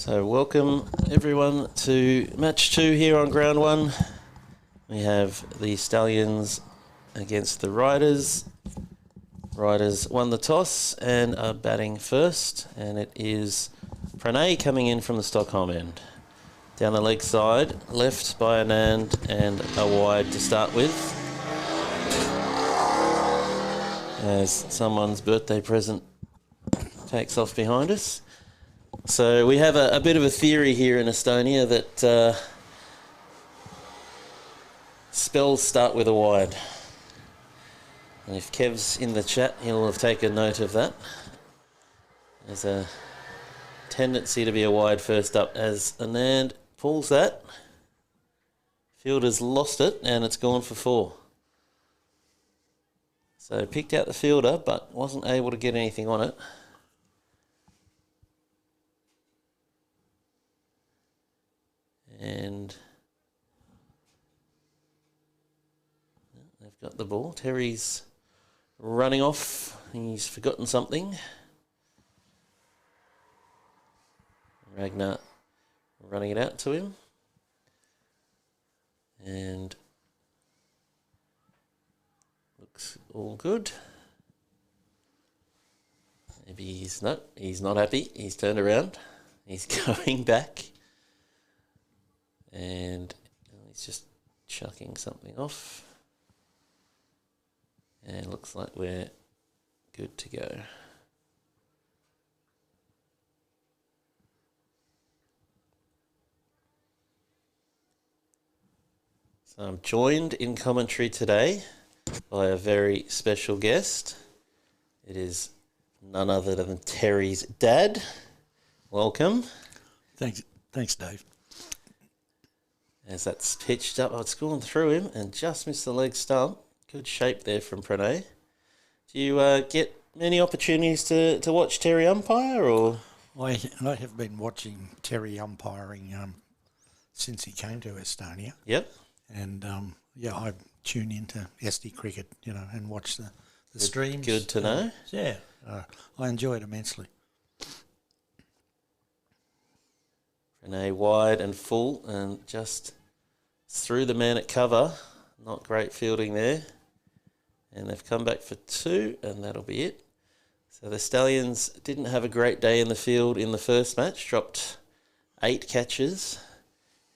So welcome everyone to match 2 here on ground 1. We have the Stallions against the Riders. Riders won the toss and are batting first, and it is Pranay coming in from the Stockholm end. Down the leg side, left by Anand and a wide to start with. As someone's birthday present takes off behind us. So we have a bit of a theory here in Estonia that spells start with a wide. And if Kev's in the chat, he'll have taken note of that. There's a tendency to be a wide first up as Anand pulls that. Fielder's lost it and it's gone for 4. So picked out the fielder but wasn't able to get anything on it. And they've got the ball. Terry's running off. He's forgotten something. Ragnar running it out to him. And looks all good. Maybe he's not happy. He's turned around. He's going back. And he's just chucking something off. And looks like we're good to go. So I'm joined in commentary today by a very special guest. It is none other than Terry's dad. Welcome. Thanks, Dave. As that's pitched up, it's gone through him and just missed the leg stump. Good shape there from Pranay. Do you get many opportunities to watch Terry umpire, or? I have been watching Terry umpiring since he came to Estonia. Yep. And I tune into SD Cricket, and watch the streams. Good to know. Yeah, I enjoy it immensely. Pranay wide and full and just through the man at cover. Not great fielding there. And they've come back for 2 and that'll be it. So the Stallions didn't have a great day in the field in the first match. Dropped 8 catches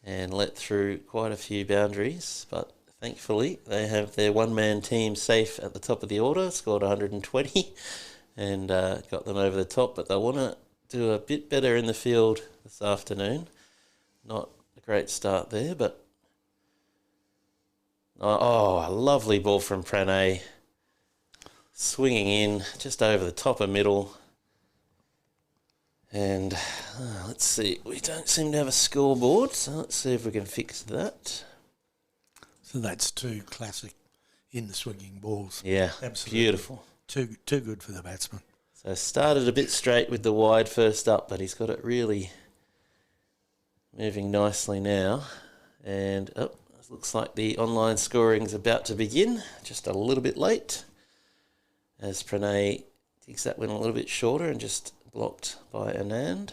and let through quite a few boundaries. But thankfully they have their one-man team safe at the top of the order. Scored 120 and got them over the top. But they want to do a bit better in the field this afternoon. Not a great start there, but a lovely ball from Pranay. Swinging in just over the top of middle. And let's see, we don't seem to have a scoreboard, so let's see if we can fix that. So that's 2 classic in the swinging balls. Yeah, absolutely beautiful. Too good for the batsman. So started a bit straight with the wide first up, but he's got it really moving nicely now. And it looks like the online scoring's about to begin, just a little bit late, as Pranay takes that one a little bit shorter and just blocked by Anand.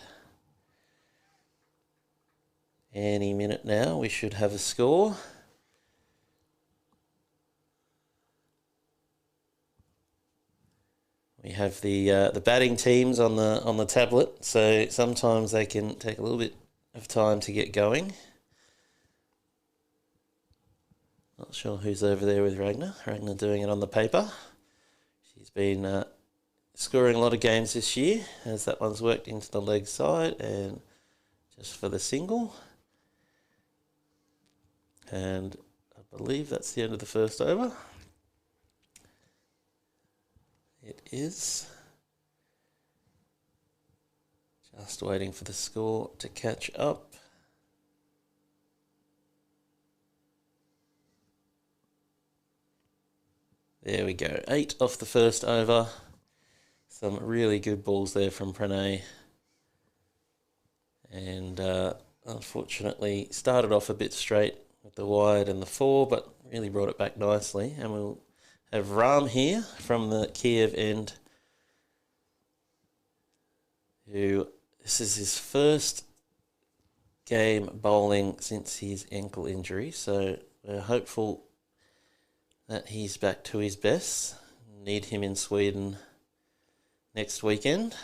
Any minute now we should have a score. We have the batting teams on the tablet, so sometimes they can take a little bit of time to get going. Not sure who's over there with Ragnar. Ragnar doing it on the paper. She's been scoring a lot of games this year, as that one's worked into the leg side and just for the single. And I believe that's the end of the first over. It is. Just waiting for the score to catch up. There we go. 8 off the first over. Some really good balls there from Pranay. And unfortunately started off a bit straight with the wide and the 4, but really brought it back nicely. And we'll have Ram here from the Kiev end, who this is his first game bowling since his ankle injury, so we're hopeful that he's back to his best. Need him in Sweden next weekend.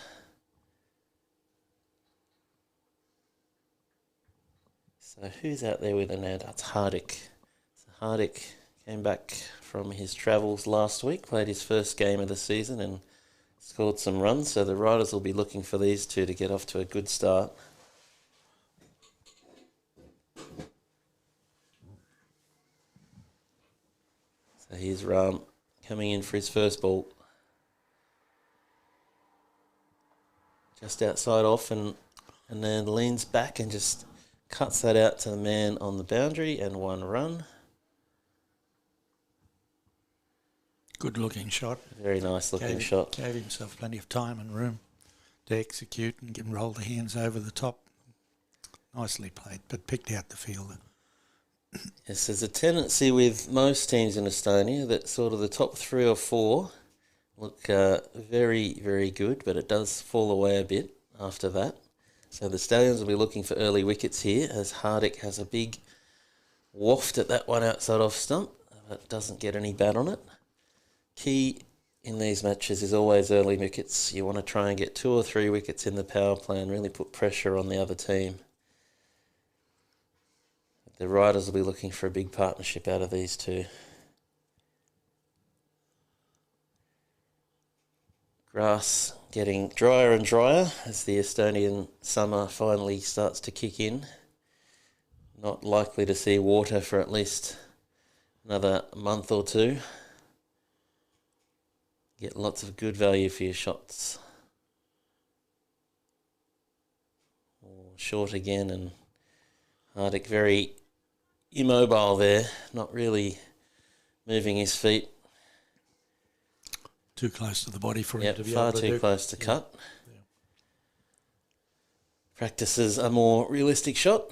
So who's out there with an ad? That's Hardick. So Hardick came back from his travels last week, played his first game of the season and scored some runs. So the riders will be looking for these two to get off to a good start. So here's Ram coming in for his first ball. Just outside off and then leans back and just cuts that out to the man on the boundary and 1 run. Good looking shot. Very nice looking shot. Gave himself plenty of time and room to execute and get roll the hands over the top. Nicely played, but picked out the fielder. Yes, there's a tendency with most teams in Estonia that sort of the top 3 or 4 look very, very good, but it does fall away a bit after that. So the Stallions will be looking for early wickets here as Hardick has a big waft at that one outside off stump, but doesn't get any bat on it. Key in these matches is always early wickets. You want to try and get 2 or 3 wickets in the power play and really put pressure on the other team. The riders will be looking for a big partnership out of these two. Grass getting drier and drier as the Estonian summer finally starts to kick in. Not likely to see water for at least another month or 2. Get lots of good value for your shots. Short again, and Hardick very immobile there, not really moving his feet. Too close to the body for him to be far able to too do. close to cut. Yeah. Practices a more realistic shot.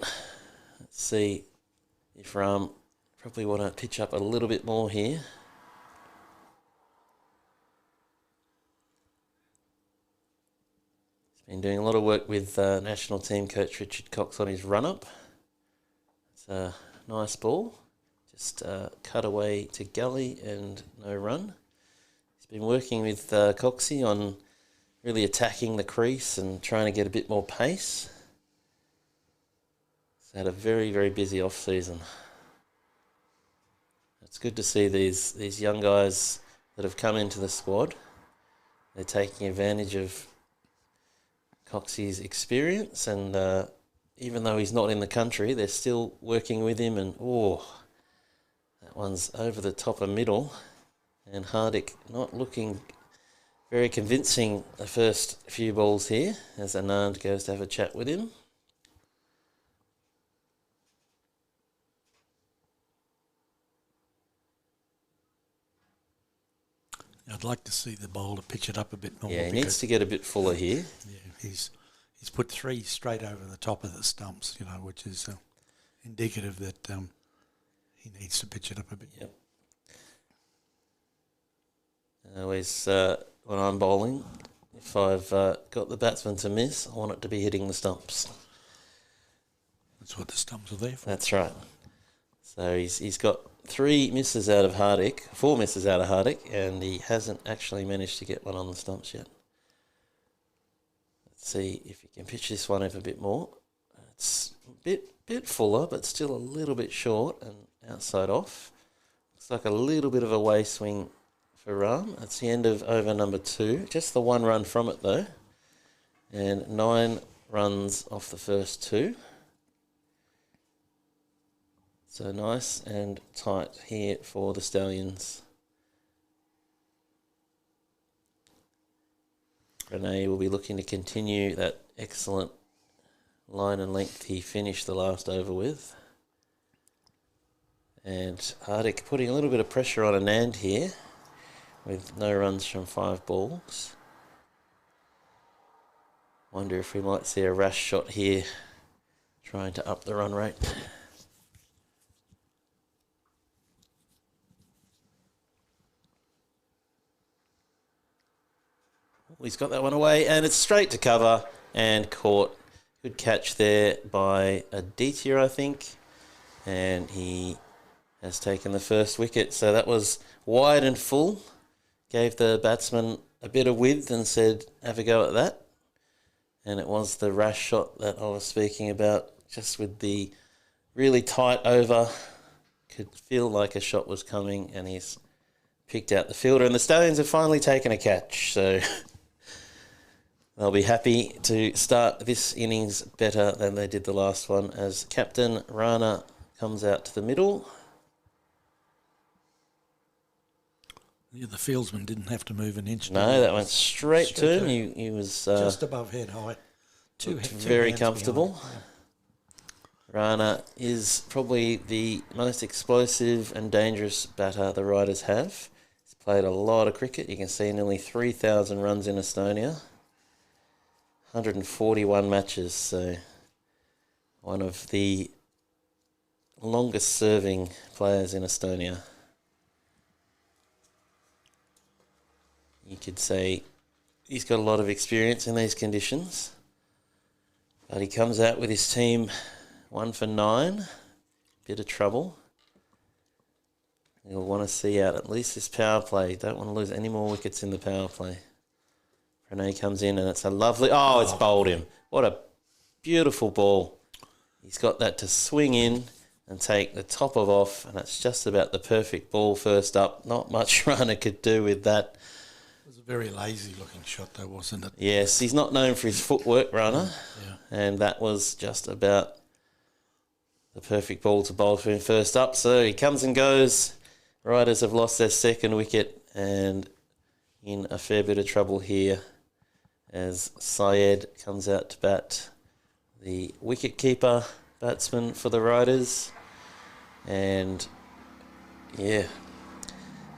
Let's see if Ram probably want to pitch up a little bit more here. He's been doing a lot of work with national team coach Richard Cox on his run-up. It's a nice ball. Just cut away to gully and no run. He's been working with Coxie on really attacking the crease and trying to get a bit more pace. He's had a very, very busy off-season. It's good to see these young guys that have come into the squad. They're taking advantage of Coxie's experience, and even though he's not in the country, they're still working with him, and that one's over the top of middle. And Hardick not looking very convincing the first few balls here as Anand goes to have a chat with him. I'd like to see the bowler pitch it up a bit more. Yeah, he needs to get a bit fuller here. Yeah, he's put 3 straight over the top of the stumps, which is indicative that he needs to pitch it up a bit. Yep. Always, when I'm bowling, if I've got the batsman to miss, I want it to be hitting the stumps. That's what the stumps are there for. That's right. So he's got 3 misses out of Hardick, 4 misses out of Hardick, and he hasn't actually managed to get one on the stumps yet. Let's see if he can pitch this one up a bit more. It's a bit fuller, but still a little bit short and outside off. Looks like a little bit of a way swing for Ram. That's the end of over number 2. Just the 1 run from it though. And 9 runs off the first 2. So nice and tight here for the Stallions. Renee will be looking to continue that excellent line and length he finished the last over with. And Hardick putting a little bit of pressure on Anand here with no runs from 5 balls. Wonder if we might see a rash shot here trying to up the run rate. He's got that one away, and it's straight to cover and caught. Good catch there by Aditya, I think. And he has taken the first wicket. So that was wide and full. Gave the batsman a bit of width and said, have a go at that. And it was the rash shot that I was speaking about, just with the really tight over. Could feel like a shot was coming, and he's picked out the fielder. And the Stallions have finally taken a catch, so they'll be happy to start this innings better than they did the last one, as Captain Rana comes out to the middle. Yeah, the fieldsman didn't have to move an inch. No, that went straight to him. He was just above head height. Two very comfortable. Rana is probably the most explosive and dangerous batter the Riders have. He's played a lot of cricket. You can see nearly 3,000 runs in Estonia. 141 matches, so one of the longest serving players in Estonia. You could say he's got a lot of experience in these conditions. But he comes out with his team 1 for 9. Bit of trouble. You'll want to see out at least this power play. Don't want to lose any more wickets in the power play. Pranay comes in and it's a lovely... Oh, it's bowled him. What a beautiful ball. He's got that to swing in and take the top of off, and it's just about the perfect ball first up. Not much runner could do with that. It was a very lazy-looking shot, though, wasn't it? Yes, he's not known for his footwork, runner. Yeah. And that was just about the perfect ball to bowl for him first up. So he comes and goes. Riders have lost their second wicket and in a fair bit of trouble here as Syed comes out to bat, the wicket-keeper batsman for the Riders. And, yeah,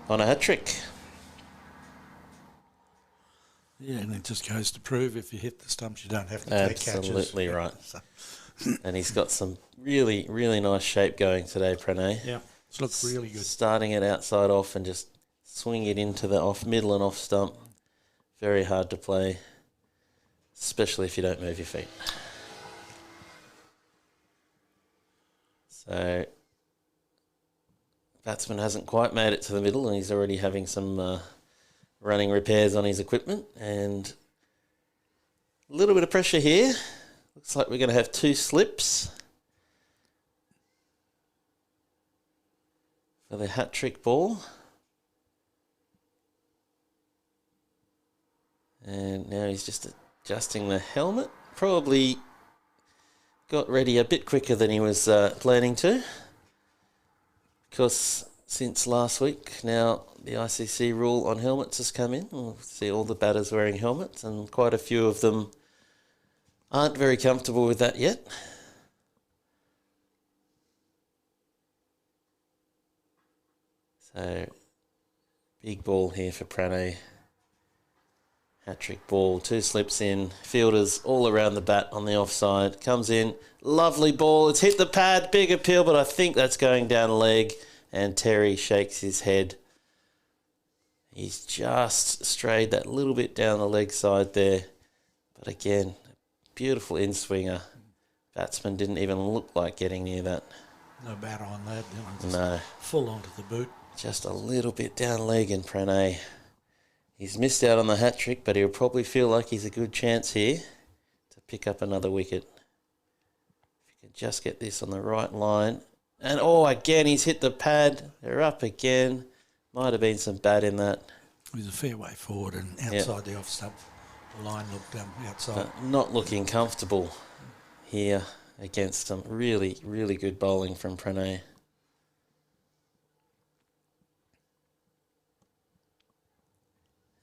on a hat-trick. Yeah, and it just goes to prove if you hit the stumps, you don't have to take catches. Absolutely right. And he's got some really, really nice shape going today, Pranay. Yeah, it's looked really good. Starting it outside off and just swing it into the off middle and off stump. Very hard to play, especially if you don't move your feet. So, batsman hasn't quite made it to the middle, and he's already having some running repairs on his equipment, and a little bit of pressure here. Looks like we're going to have 2 slips for the hat-trick ball. And now he's just adjusting the helmet. Probably got ready a bit quicker than he was planning to. Because since last week, now the ICC rule on helmets has come in. We'll see all the batters wearing helmets, and quite a few of them aren't very comfortable with that yet. So, big ball here for Pranay. Hat-trick ball, 2 slips in. Fielders all around the bat on the offside. Comes in, lovely ball. It's hit the pad, big appeal, but I think that's going down leg. And Terry shakes his head. He's just strayed that little bit down the leg side there. But again, beautiful in-swinger. Batsman didn't even look like getting near that. No batter on that. No. Full onto the boot. Just a little bit down leg in Pranay. He's missed out on the hat-trick, but he'll probably feel like he's a good chance here to pick up another wicket. If he can just get this on the right line. And, again, he's hit the pad. They're up again. Might have been some bat in that. It was a fair way forward and outside the off stump. The line looked outside. But not looking comfortable here against some really, really good bowling from Pranay.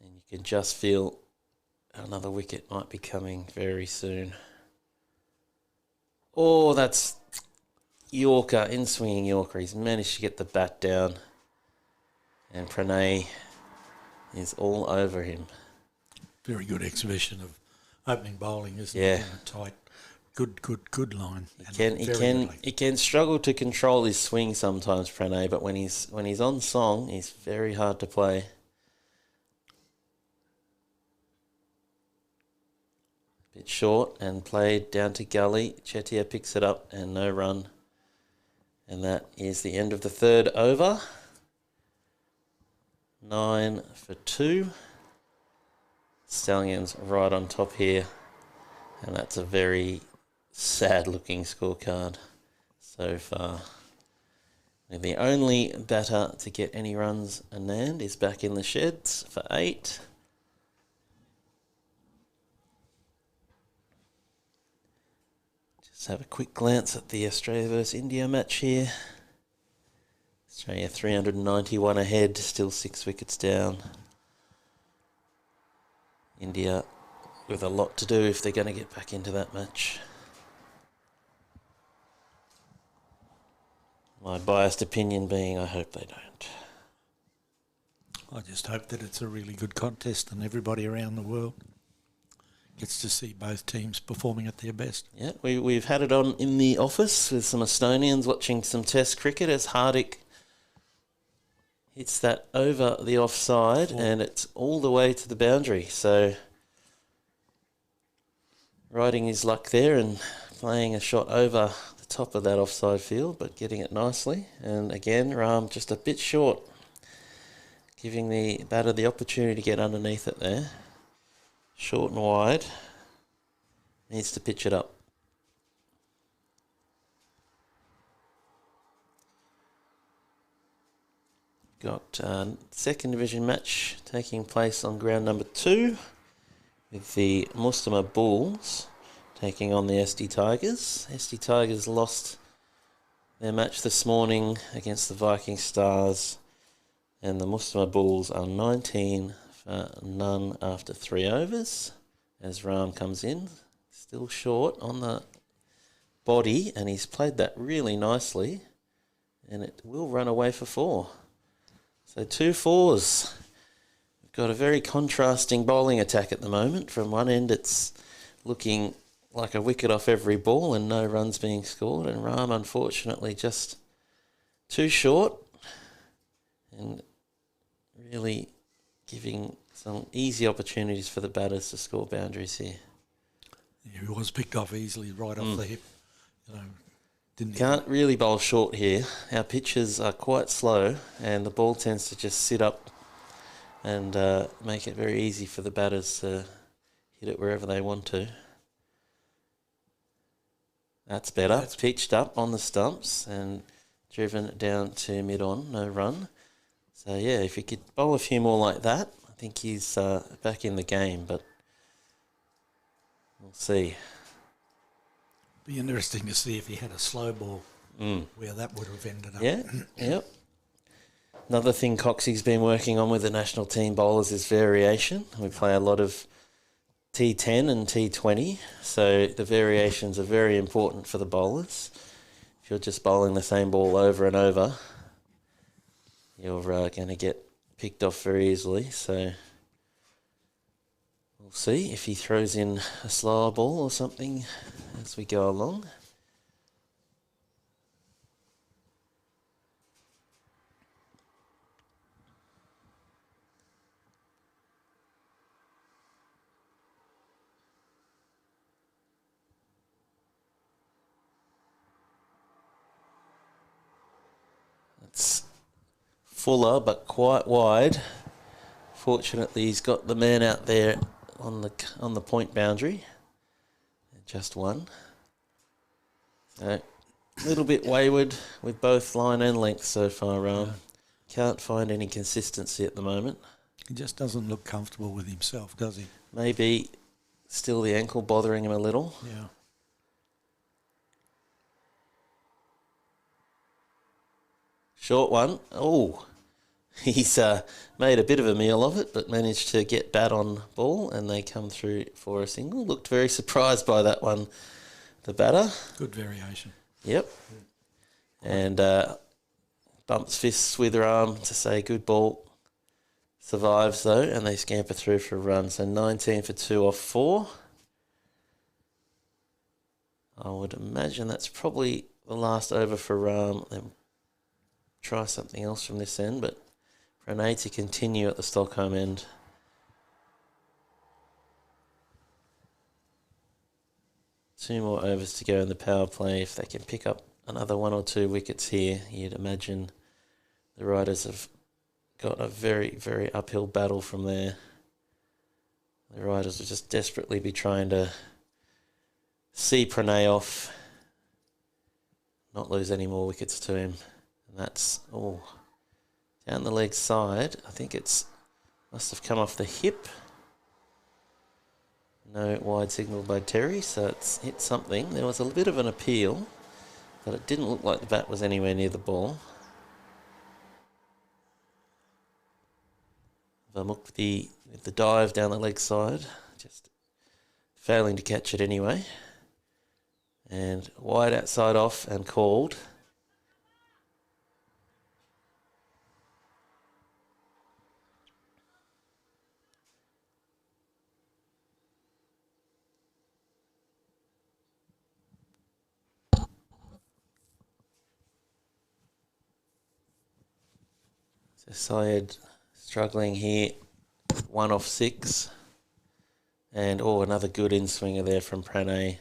And you can just feel another wicket might be coming very soon. Oh, that's Yorker, in-swinging Yorker. He's managed to get the bat down. And Pranay is all over him. Very good exhibition of opening bowling, isn't Yeah. it? In a tight, good line. He can struggle to control his swing sometimes, Pranay, but when he's on song, he's very hard to play. Bit short and played down to gully. Chetia picks it up and no run. And that is the end of the third over. 9 for 2. Stallions right on top here. And that's a very sad looking scorecard so far. And the only batter to get any runs, Anand, is back in the sheds for 8. Just have a quick glance at the Australia versus India match here. Australia 391 ahead, still 6 wickets down. India with a lot to do if they're going to get back into that match. My biased opinion being I hope they don't. I just hope that it's a really good contest and everybody around the world gets to see both teams performing at their best. Yeah, we've had it on in the office with some Estonians watching some Test cricket as Hardik hits that over the offside and it's all the way to the boundary. So riding his luck there and playing a shot over the top of that offside field, but getting it nicely. And again, Ram just a bit short, giving the batter the opportunity to get underneath it there. Short and wide. Needs to pitch it up. Got second division match taking place on ground number 2 with the Mustama Bulls taking on the SD Tigers. SD Tigers lost their match this morning against the Viking Stars, and the Mustama Bulls are 19 for none after 3 overs as Ram comes in. Still short on the body, and he's played that really nicely, and it will run away for 4. So 2 fours. We've got a very contrasting bowling attack at the moment. From one end, it's looking like a wicket off every ball and no runs being scored, and Ram, unfortunately, just too short and really giving some easy opportunities for the batters to score boundaries here. Yeah, he was picked off easily right off the hip. You know, Can't really bowl short here. Our pitches are quite slow and the ball tends to just sit up and make it very easy for the batters to hit it wherever they want to. That's better. That's pitched up on the stumps and driven down to mid-on, no run. So, yeah, if he could bowl a few more like that, I think he's back in the game, but we'll see. Be interesting to see if he had a slow ball, where that would have ended up. Yeah, yep. Another thing Coxie's been working on with the national team bowlers is variation. We play a lot of T10 and T20, so the variations are very important for the bowlers. If you're just bowling the same ball over and over, you're going to get picked off very easily. So we'll see if he throws in a slower ball or something as we go along. It's fuller but quite wide. Fortunately, he's got the man out there on the point boundary. Just one. So a little bit wayward with both line and length so far. Can't find any consistency at the moment. He just doesn't look comfortable with himself, does he? Maybe still the ankle bothering him a little. Yeah. Short one. Oh, he's made a bit of a meal of it, but managed to get bat on ball, and they come through for a single. Looked very surprised by that one, the batter. Good variation. Yep. And bumps fists with her arm to say good ball. Survives, though, and they scamper through for a run. So 19 for 2 off 4. I would imagine that's probably the last over for Ram. Then try something else from this end, but Pranay to continue at the Stockholm end. 2 more overs to go in the power play. If they can pick up another 1 or 2 wickets here, you'd imagine the Riders have got a very, very uphill battle from there. The Riders will just desperately be trying to see Pranay off, not lose any more wickets to him. And that's all down the leg side. I think it's must have come off the hip. No wide signal by Terry, so it's hit something. There was a bit of an appeal, but it didn't look like the bat was anywhere near the ball. Vamuk with the dive down the leg side, just failing to catch it anyway. And wide outside off and called. So Syed struggling here, 1 off 6. And another good in-swinger there from Pranay.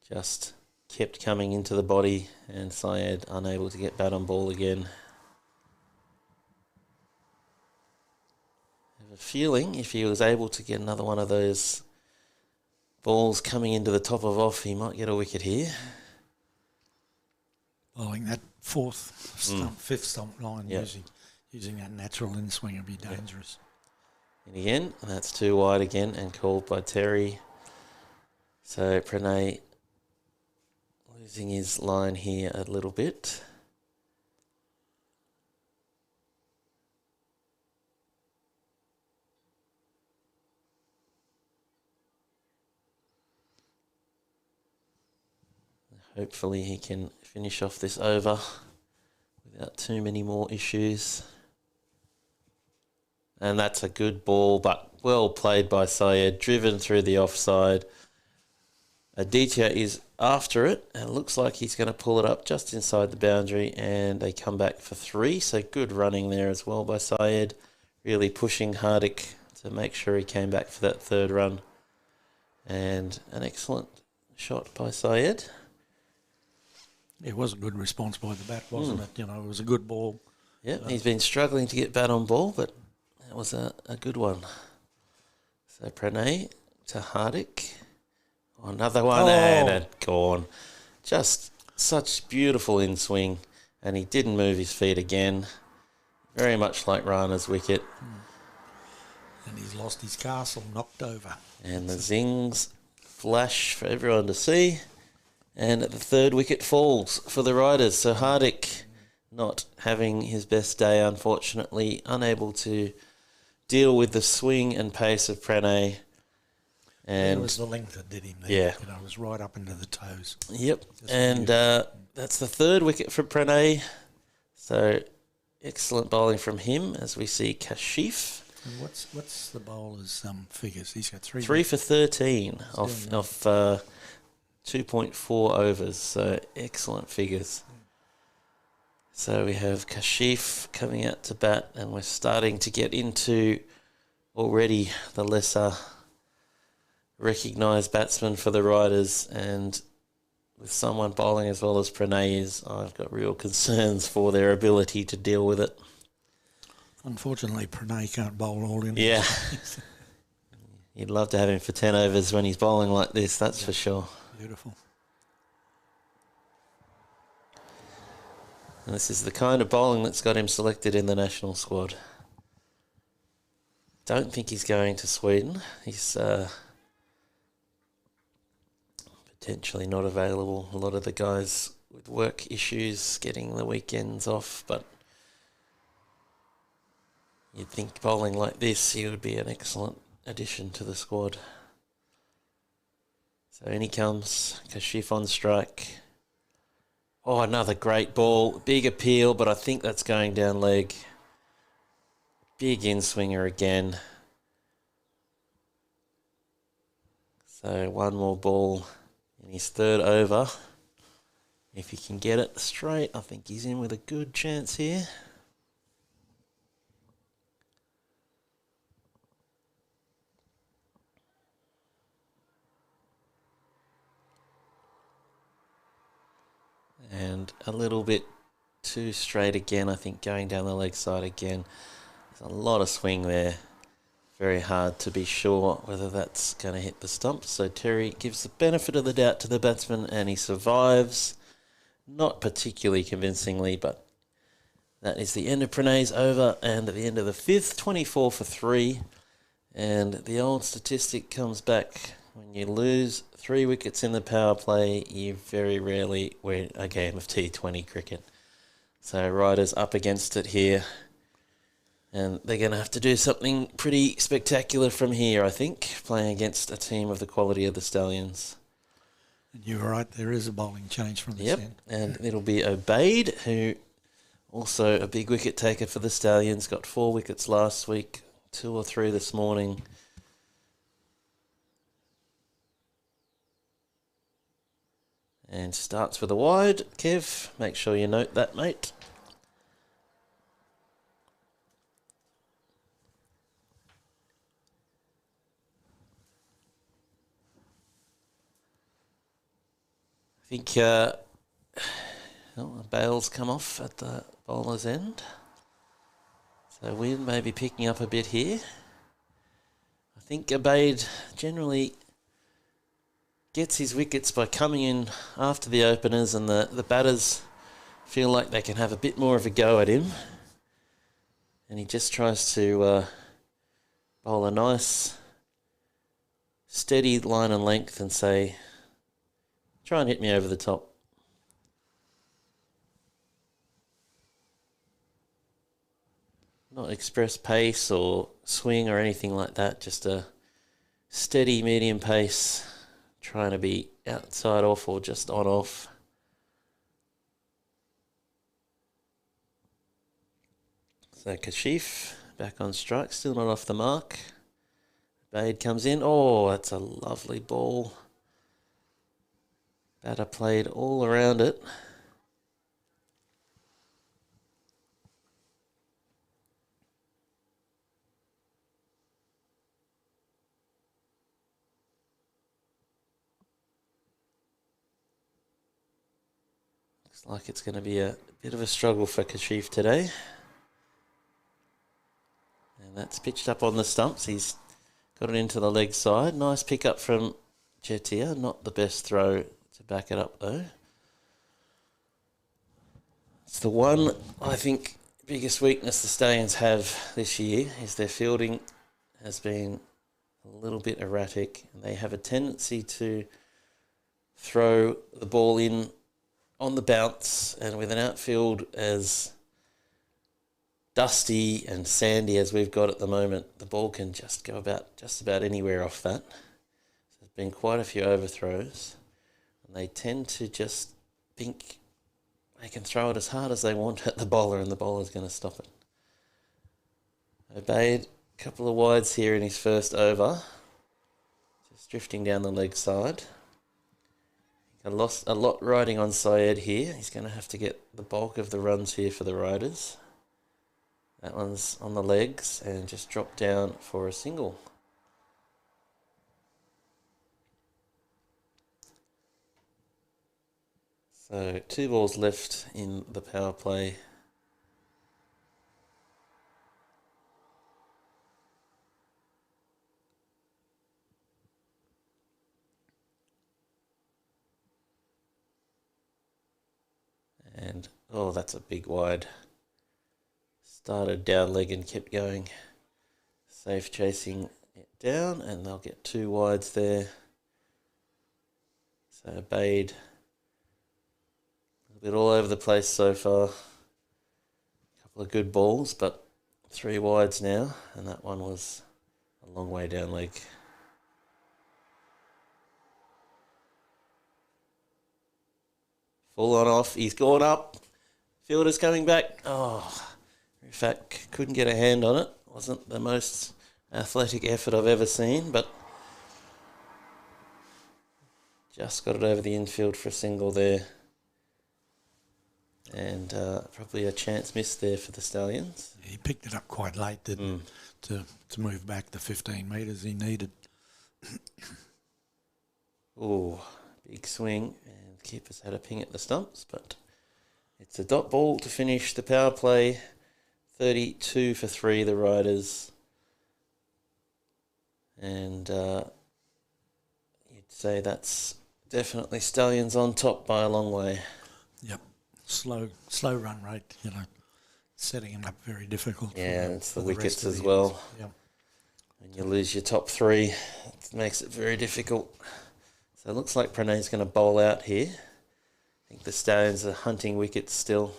Just kept coming into the body and Syed unable to get bat on ball again. I have a feeling if he was able to get another one of those balls coming into the top of off, he might get a wicket here. Bowling that fifth stump line, using that natural in-swing would be dangerous. And again, that's too wide again and called by Terry. So Pranay losing his line here a little bit. Hopefully he can finish off this over without too many more issues. And that's a good ball, but well played by Syed, driven through the offside. Aditya is after it, and it looks like he's going to pull it up just inside the boundary, and they come back for 3. So good running there as well by Syed, really pushing Hardik to make sure he came back for that 3rd run. And an excellent shot by Syed. It was a good response by the bat, wasn't it? You know, it was a good ball. Yeah, he's been struggling to get bat on ball, but that was a good one. So Pranay to Hardik. Another one, and it gone. Just such beautiful in-swing, and he didn't move his feet again. Very much like Rana's wicket. And he's lost his castle, knocked over. And the zings flash for everyone to see. And the 3rd wicket falls for the Riders. So Hardik not having his best day, unfortunately, unable to deal with the swing and pace of Pranay. And it was the length that did him there. Yeah. You know, it was right up into the toes. Yep. And that's the 3rd wicket for Pranay. So excellent bowling from him as we see Kashif. And what's the bowler's figures? He's got 3. 3 for 13 off 2.4 overs. So excellent figures. So we have Kashif coming out to bat, and we're starting to get into already the lesser recognised batsman for the Riders, and with someone bowling as well as Pranay is, I've got real concerns for their ability to deal with it. Unfortunately, Pranay can't bowl all in. Yeah. You'd love to have him for 10 overs when he's bowling like this, that's for sure. Beautiful. And this is the kind of bowling that's got him selected in the national squad. Don't think he's going to Sweden. He's potentially not available. A lot of the guys with work issues getting the weekends off, but you'd think bowling like this, he would be an excellent addition to the squad. So in he comes, Kashif on strike. Oh, another great ball. Big appeal, but I think that's going down leg. Big in-swinger again. So one more ball in his 3rd over. If he can get it straight, I think he's in with a good chance here. And a little bit too straight again, I think, going down the leg side again. There's a lot of swing there. Very hard to be sure whether that's going to hit the stump. So Terry gives the benefit of the doubt to the batsman and he survives. Not particularly convincingly, but that is the end of Pranay's over, and at the end of the fifth, 24 for 3. And the old statistic comes back. When you lose 3 wickets in the power play, you very rarely win a game of T20 cricket. So Riders up against it here. And they're going to have to do something pretty spectacular from here, I think, playing against a team of the quality of the Stallions. And you're right, there is a bowling change from this end. And it'll be Obaid, who also a big wicket taker for the Stallions, got 4 wickets last week, 2 or 3 this morning. And starts with a wide. Kev, make sure you note that, mate. I think bails come off at the bowler's end. So Wynn may be picking up a bit here. I think Obaid generally gets his wickets by coming in after the openers, and the batters feel like they can have a bit more of a go at him. And he just tries to bowl a nice, steady line and length and say, try and hit me over the top. Not express pace or swing or anything like that, just a steady medium pace, trying to be outside off or just on off. So Kashif back on strike, still not off the mark. Bade comes in. Oh, that's a lovely ball. Batter played all around it. Looks like it's going to be a bit of a struggle for Kashif today. And that's pitched up on the stumps. He's got it into the leg side. Nice pick up from Jetia. Not the best throw to back it up, though. It's the one, I think, biggest weakness the Stallions have this year is their fielding has been a little bit erratic, and they have a tendency to throw the ball in on the bounce, and with an outfield as dusty and sandy as we've got at the moment, the ball can just go about just about anywhere off that. So there's been quite a few overthrows, and they tend to just think they can throw it as hard as they want at the bowler, and the bowler's going to stop it. Obaid, a couple of wides here in his first over, just drifting down the leg side. I lost a lot riding on Syed here. He's going to have to get the bulk of the runs here for the Riders. That one's on the legs and just dropped down for a single. So 2 balls left in the power play. And, oh, that's a big wide. Started down leg and kept going. Safe chasing it down, and they'll get 2 wides there. So Bade, a bit all over the place so far. A couple of good balls, but 3 wides now, and that one was a long way down leg. Full on off. He's gone up. Fielder's coming back. Oh, in fact, couldn't get a hand on it. Wasn't the most athletic effort I've ever seen, but just got it over the infield for a single there. And probably a chance missed there for the Stallions. He picked it up quite late, didn't he, to move back the 15 metres he needed. Oh, big swing and keepers had a ping at the stumps, but it's a dot ball to finish the power play. 32 for 3, the Riders. And you'd say that's definitely Stallions on top by a long way. Yep. Slow run rate, setting them up very difficult. Yeah, it's the wickets as the well. Yep. When you lose your top 3, it makes it very difficult. So it looks like Pranay's going to bowl out here. I think the Stallions are hunting wickets still,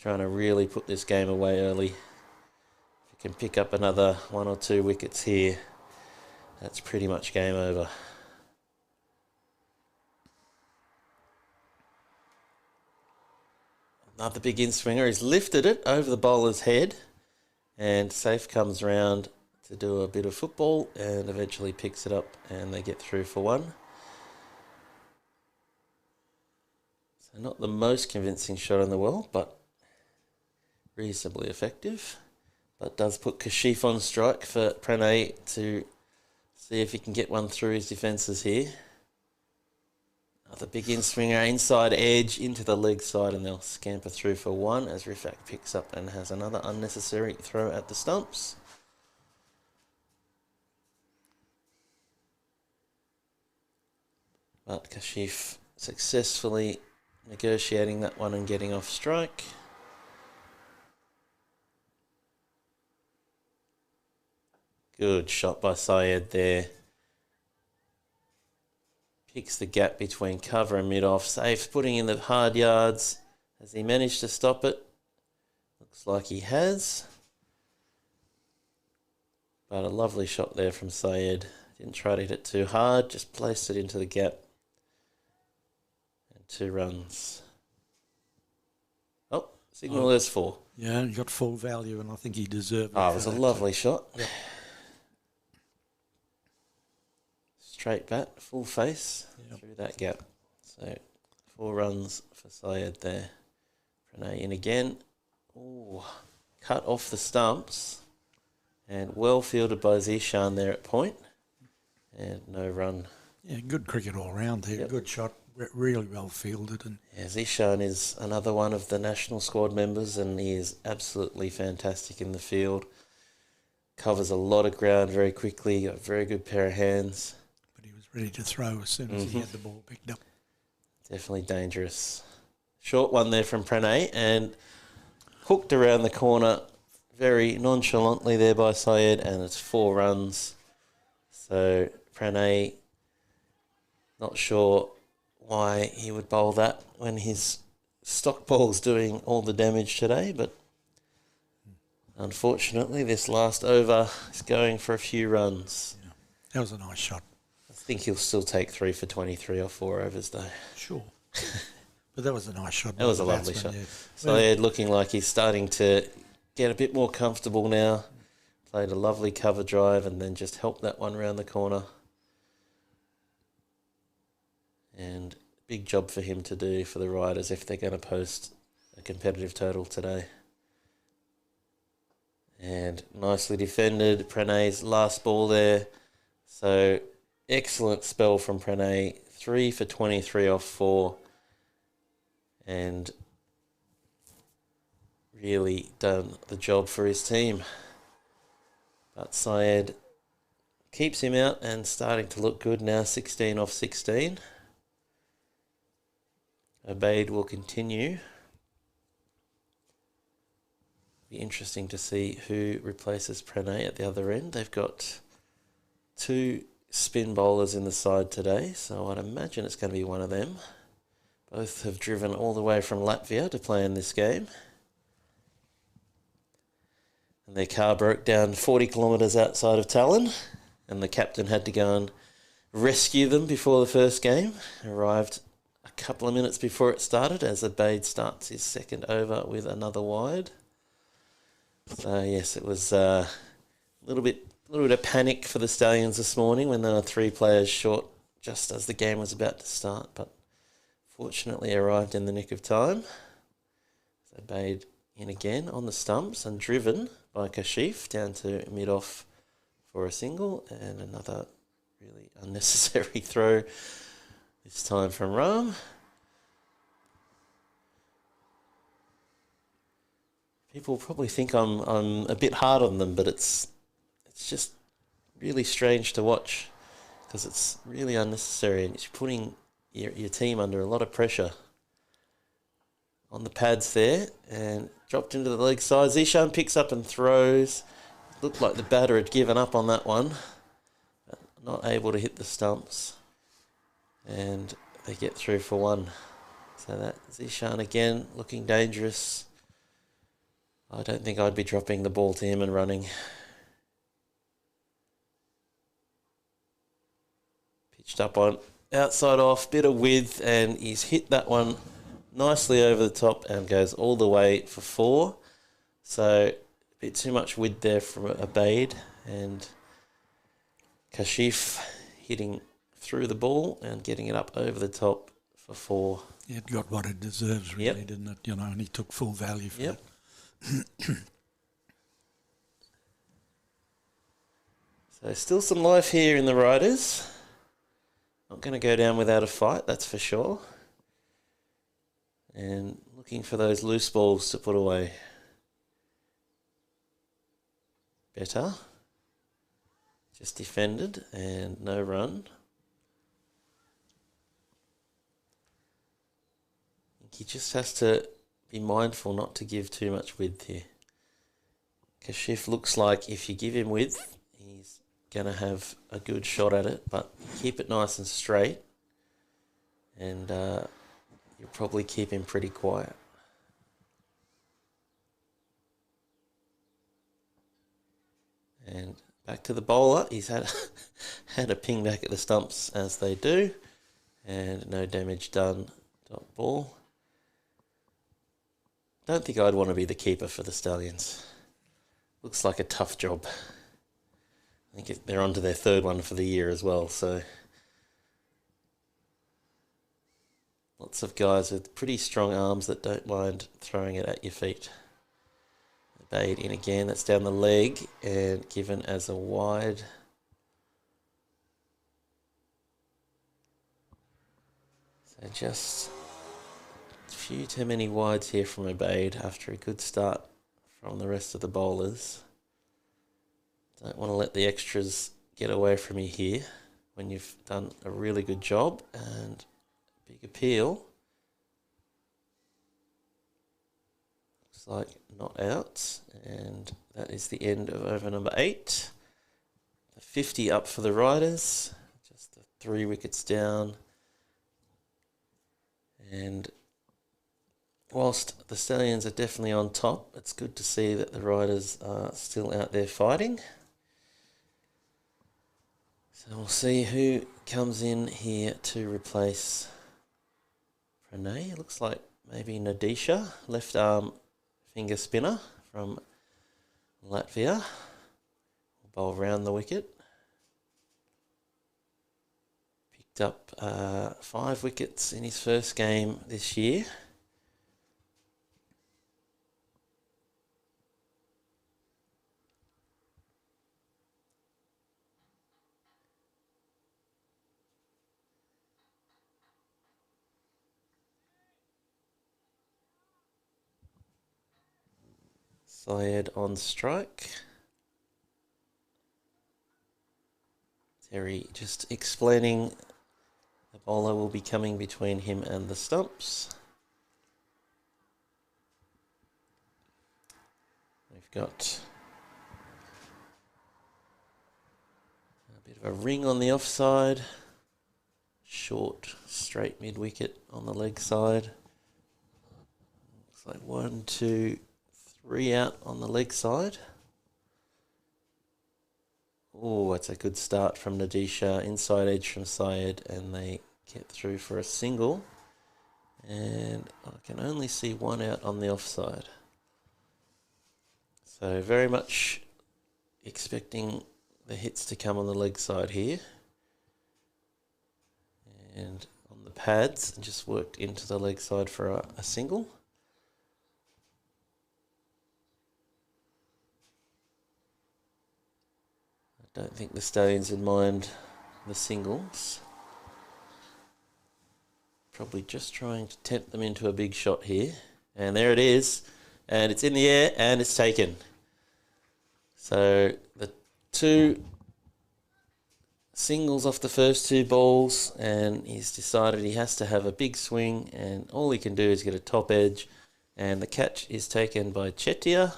trying to really put this game away early. If you can pick up another 1 or 2 wickets here, that's pretty much game over. Another big in-swinger. He's lifted it over the bowler's head, and Safe comes round to do a bit of football and eventually picks it up, and they get through for 1. So not the most convincing shot in the world, but reasonably effective. But does put Kashif on strike for Pranay to see if he can get one through his defences here. Another big in-swinger, inside edge into the leg side, and they'll scamper through for 1 as Rifak picks up and has another unnecessary throw at the stumps. But Kashif successfully negotiating that one and getting off strike. Good shot by Syed there. Picks the gap between cover and mid-off. Safe putting in the hard yards. Has he managed to stop it? Looks like he has. But a lovely shot there from Syed. Didn't try to hit it too hard, just placed it into the gap. And 2 runs. Oh, signal is 4. Yeah, he got full value, and I think he deserved it. Oh, it was a lovely shot. Yep. Straight bat, full face through that gap. So 4 runs for Syed there. Pranay in again. Ooh, cut off the stumps. And well fielded by Zishan there at point. And no run. Yeah, good cricket all round there. Yep. Good shot, really well fielded. And yeah, Zishan is another one of the national squad members, and he is absolutely fantastic in the field. Covers a lot of ground very quickly, got a very good pair of hands. But he was ready to throw as soon as he had the ball picked up. Definitely dangerous. Short one there from Pranay, and hooked around the corner very nonchalantly there by Syed, and it's 4 runs. So Pranay, not sure why he would bowl that when his stock ball's doing all the damage today, but unfortunately this last over is going for a few runs. Yeah. That was a nice shot. I think he'll still take 3 for 23 or 4 overs though. Sure. But that was a nice shot. That was a lovely shot. Yeah. Syed looking like he's starting to get a bit more comfortable now. Played a lovely cover drive and then just helped that one round the corner. And big job for him to do for the Riders if they're going to post a competitive total today. And nicely defended. Pranay's last ball there. So excellent spell from Pranay. 3 for 23 off 4. And really done the job for his team. But Syed keeps him out and starting to look good now, 16 off 16. Obaid will continue. Be interesting to see who replaces Pranay at the other end. They've got 2 spin bowlers in the side today, so I'd imagine it's going to be one of them. Both have driven all the way from Latvia to play in this game. And their car broke down 40 kilometres outside of Tallinn, and the captain had to go and rescue them before the first game. Arrived a couple of minutes before it started as Obaid starts his second over with another wide. So yes, it was a little bit of panic for the Stallions this morning when there were 3 players short just as the game was about to start, but fortunately arrived in the nick of time. So Obaid in again on the stumps and driven by Kashif down to mid-off for a single, and another really unnecessary throw, this time from Ram. people probably think I'm a bit hard on them, but it's just really strange to watch because it's really unnecessary and it's putting your team under a lot of pressure. On the pads there and dropped into the leg side. Zishan picks up and throws. Looked like the batter had given up on that one. But not able to hit the stumps. And they get through for one. So that Zishan again looking dangerous. I don't think I'd be dropping the ball to him and running. Pitched up on outside off, bit of width, and he's hit that one nicely over the top and goes all the way for 4. So a bit too much width there from Abaid, and Kashif hitting through the ball and getting it up over the top for 4. It got what it deserves, really, didn't it? You know, and he took full value for it. So still some life here in the Riders. Not going to go down without a fight, that's for sure. And looking for those loose balls to put away. Better. Just defended and no run. I think he just has to be mindful not to give too much width here. Kashif looks like if you give him width, he's going to have a good shot at it, but keep it nice and straight. And you'll probably keep him pretty quiet. And back to the bowler. He's had a ping back at the stumps as they do. And no damage done. Dot ball. Don't think I'd want to be the keeper for the Stallions. Looks like a tough job. I think they're on to their 3rd one for the year as well, so lots of guys with pretty strong arms that don't mind throwing it at your feet. Bade in again, that's down the leg and given as a wide. So just a few too many wides here from Abaid after a good start from the rest of the bowlers. Don't want to let the extras get away from you here when you've done a really good job. And big appeal. Looks like not out. And that is the end of over number 8. The 50 up for the Riders. Just the 3 wickets down. And whilst the Stallions are definitely on top, it's good to see that the Riders are still out there fighting. So we'll see who comes in here to replace Pranay. Looks like maybe Nadisha, left arm finger spinner from Latvia. Will bowl round the wicket. Picked up 5 wickets in his first game this year. Syed on strike. Terry just explaining the bowler will be coming between him and the stumps. We've got a bit of a ring on the offside. Short, straight mid-wicket on the leg side. Looks like 1, 2, 3 out on the leg side. Oh, that's a good start from Nadisha. Inside edge from Syed, and they get through for a single. And I can only see 1 out on the offside. So very much expecting the hits to come on the leg side here. And on the pads, just worked into the leg side for a single. I don't think the Stallions would mind the singles. Probably just trying to tempt them into a big shot here. And there it is. and it's in the air, and it's taken. So the 2 singles off the first 2 balls, and he's decided he has to have a big swing, and all he can do is get a top edge, and the catch is taken by Chetia,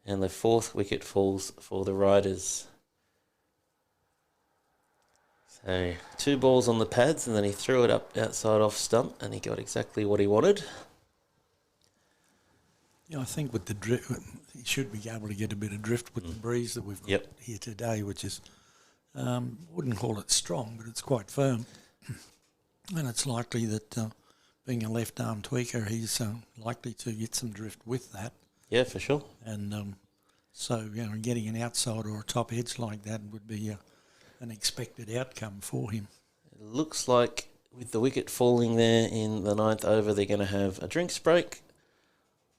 and the 4th wicket falls for the Riders. So 2 balls on the pads, and then he threw it up outside off stump, and he got exactly what he wanted. Yeah, I think with the drift, he should be able to get a bit of drift with the breeze that we've got here today, which is, wouldn't call it strong, but it's quite firm. And it's likely that being a left arm tweaker, he's likely to get some drift with that. Yeah, for sure. And so, getting an outside or a top edge like that would be an expected outcome for him. It looks like with the wicket falling there in the 9th over, they're going to have a drinks break.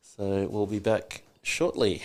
So we'll be back shortly.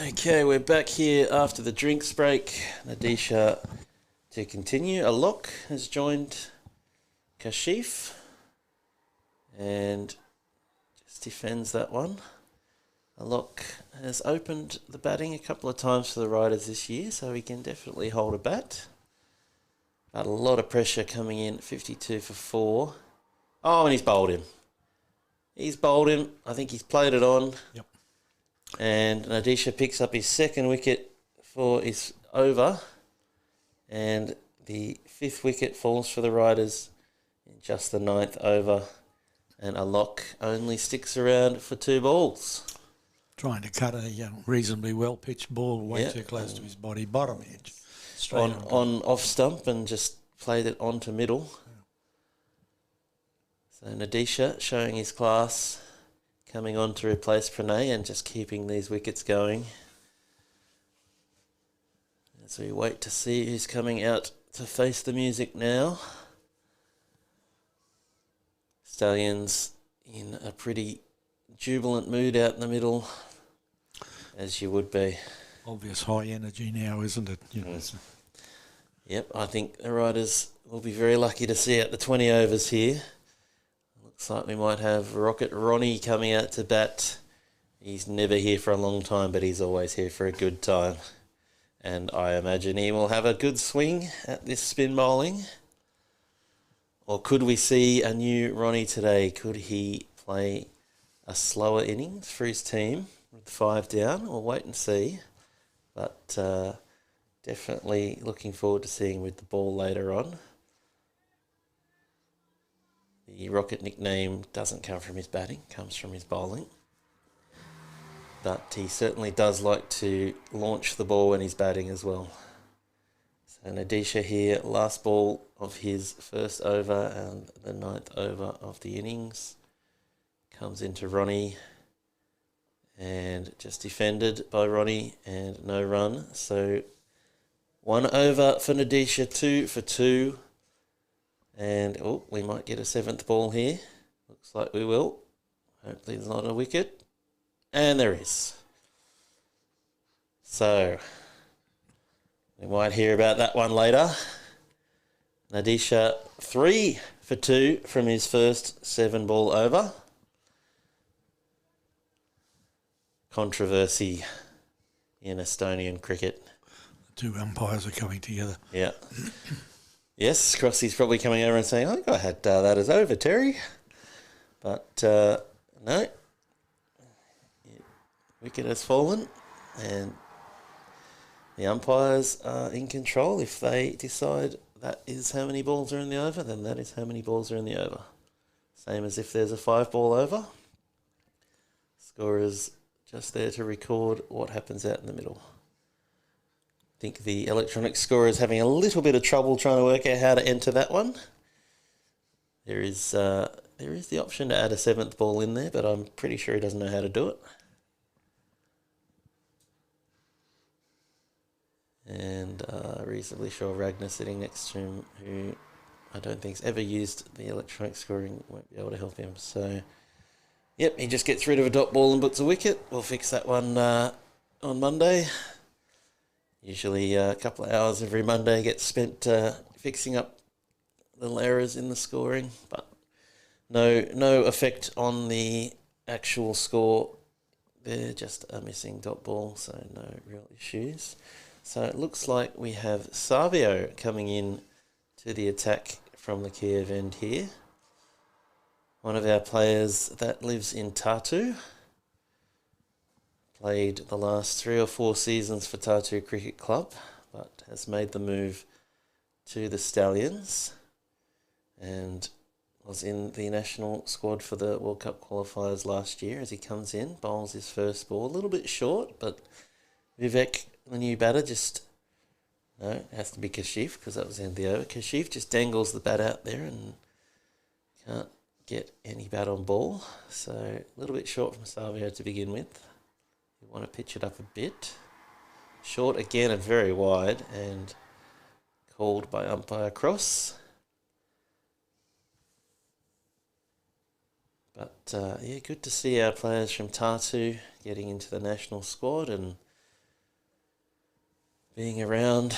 Okay, we're back here after the drinks break. Nadisha to continue. A lock has joined Kashif and just defends that one. A lock has opened the batting a couple of times for the Riders this year, so he can definitely hold a bat. But a lot of pressure coming in, 52 for 4. Oh, and he's bowled him. He's bowled him. I think he's played it on. Yep. And Nadisha picks up his 2nd wicket for his over. And the 5th wicket falls for the Riders in just the 9th over. And a lock only sticks around for 2 balls. Trying to cut a reasonably well-pitched ball way too close to his body, bottom edge. Straight on off stump and just played it onto middle. So Nadisha showing his class, coming on to replace Pranay and just keeping these wickets going. As we wait to see who's coming out to face the music now. Stallions in a pretty jubilant mood out in the middle, as you would be. Obvious high energy now, isn't it? Yep, I think the Riders will be very lucky to see out the 20 overs here. Looks like we might have Rocket Ronnie coming out to bat. He's never here for a long time, but he's always here for a good time. And I imagine he will have a good swing at this spin bowling. Or could we see a new Ronnie today? Could he play a slower innings for his team with 5 down? We'll wait and see. But definitely looking forward to seeing with the ball later on. The Rocket nickname doesn't come from his batting, comes from his bowling. But he certainly does like to launch the ball when he's batting as well. So Nadisha here, last ball of his first over and the 9th over of the innings. Comes into Ronnie and just defended by Ronnie and no run. So 1 over for Nadisha, 2 for 2. And we might get a 7th ball here. Looks like we will. Hopefully there's not a wicket. And there is. So, we might hear about that one later. Nadisha, 3 for 2 from his first 7-ball over. Controversy in Estonian cricket. The 2 umpires are coming together. Yeah. Yes, Crossy's probably coming over and saying, I think I had that as over, Terry. But, no. Wicket has fallen, and the umpires are in control. If they decide that is how many balls are in the over, then that is how many balls are in the over. Same as if there's a 5-ball over. Scorer's just there to record what happens out in the middle. I think the electronic scorer is having a little bit of trouble trying to work out how to enter that one. There is the option to add a 7th ball in there, but I'm pretty sure he doesn't know how to do it. And reasonably sure Ragnar sitting next to him, who I don't think's ever used the electronic scoring, won't be able to help him. So, yep, he just gets rid of a dot ball and puts a wicket. We'll fix that one on Monday. Usually a couple of hours every Monday gets spent fixing up little errors in the scoring, but no effect on the actual score. They're just a missing dot ball, so no real issues. So it looks like we have Savio coming in to the attack from the Kiev end here. One of our players that lives in Tartu. Played the last 3 or 4 seasons for Tartu Cricket Club, but has made the move to the Stallions and was in the national squad for the World Cup qualifiers last year. As he comes in, bowls his first ball, a little bit short, but Vivek, the new batter, it has to be Kashif because that was the end of the over. Kashif just dangles the bat out there and can't get any bat on ball. So a little bit short from Savio to begin with. You want to pitch it up a bit. Short again and very wide, and called by umpire Cross. But good to see our players from Tartu getting into the national squad and being around.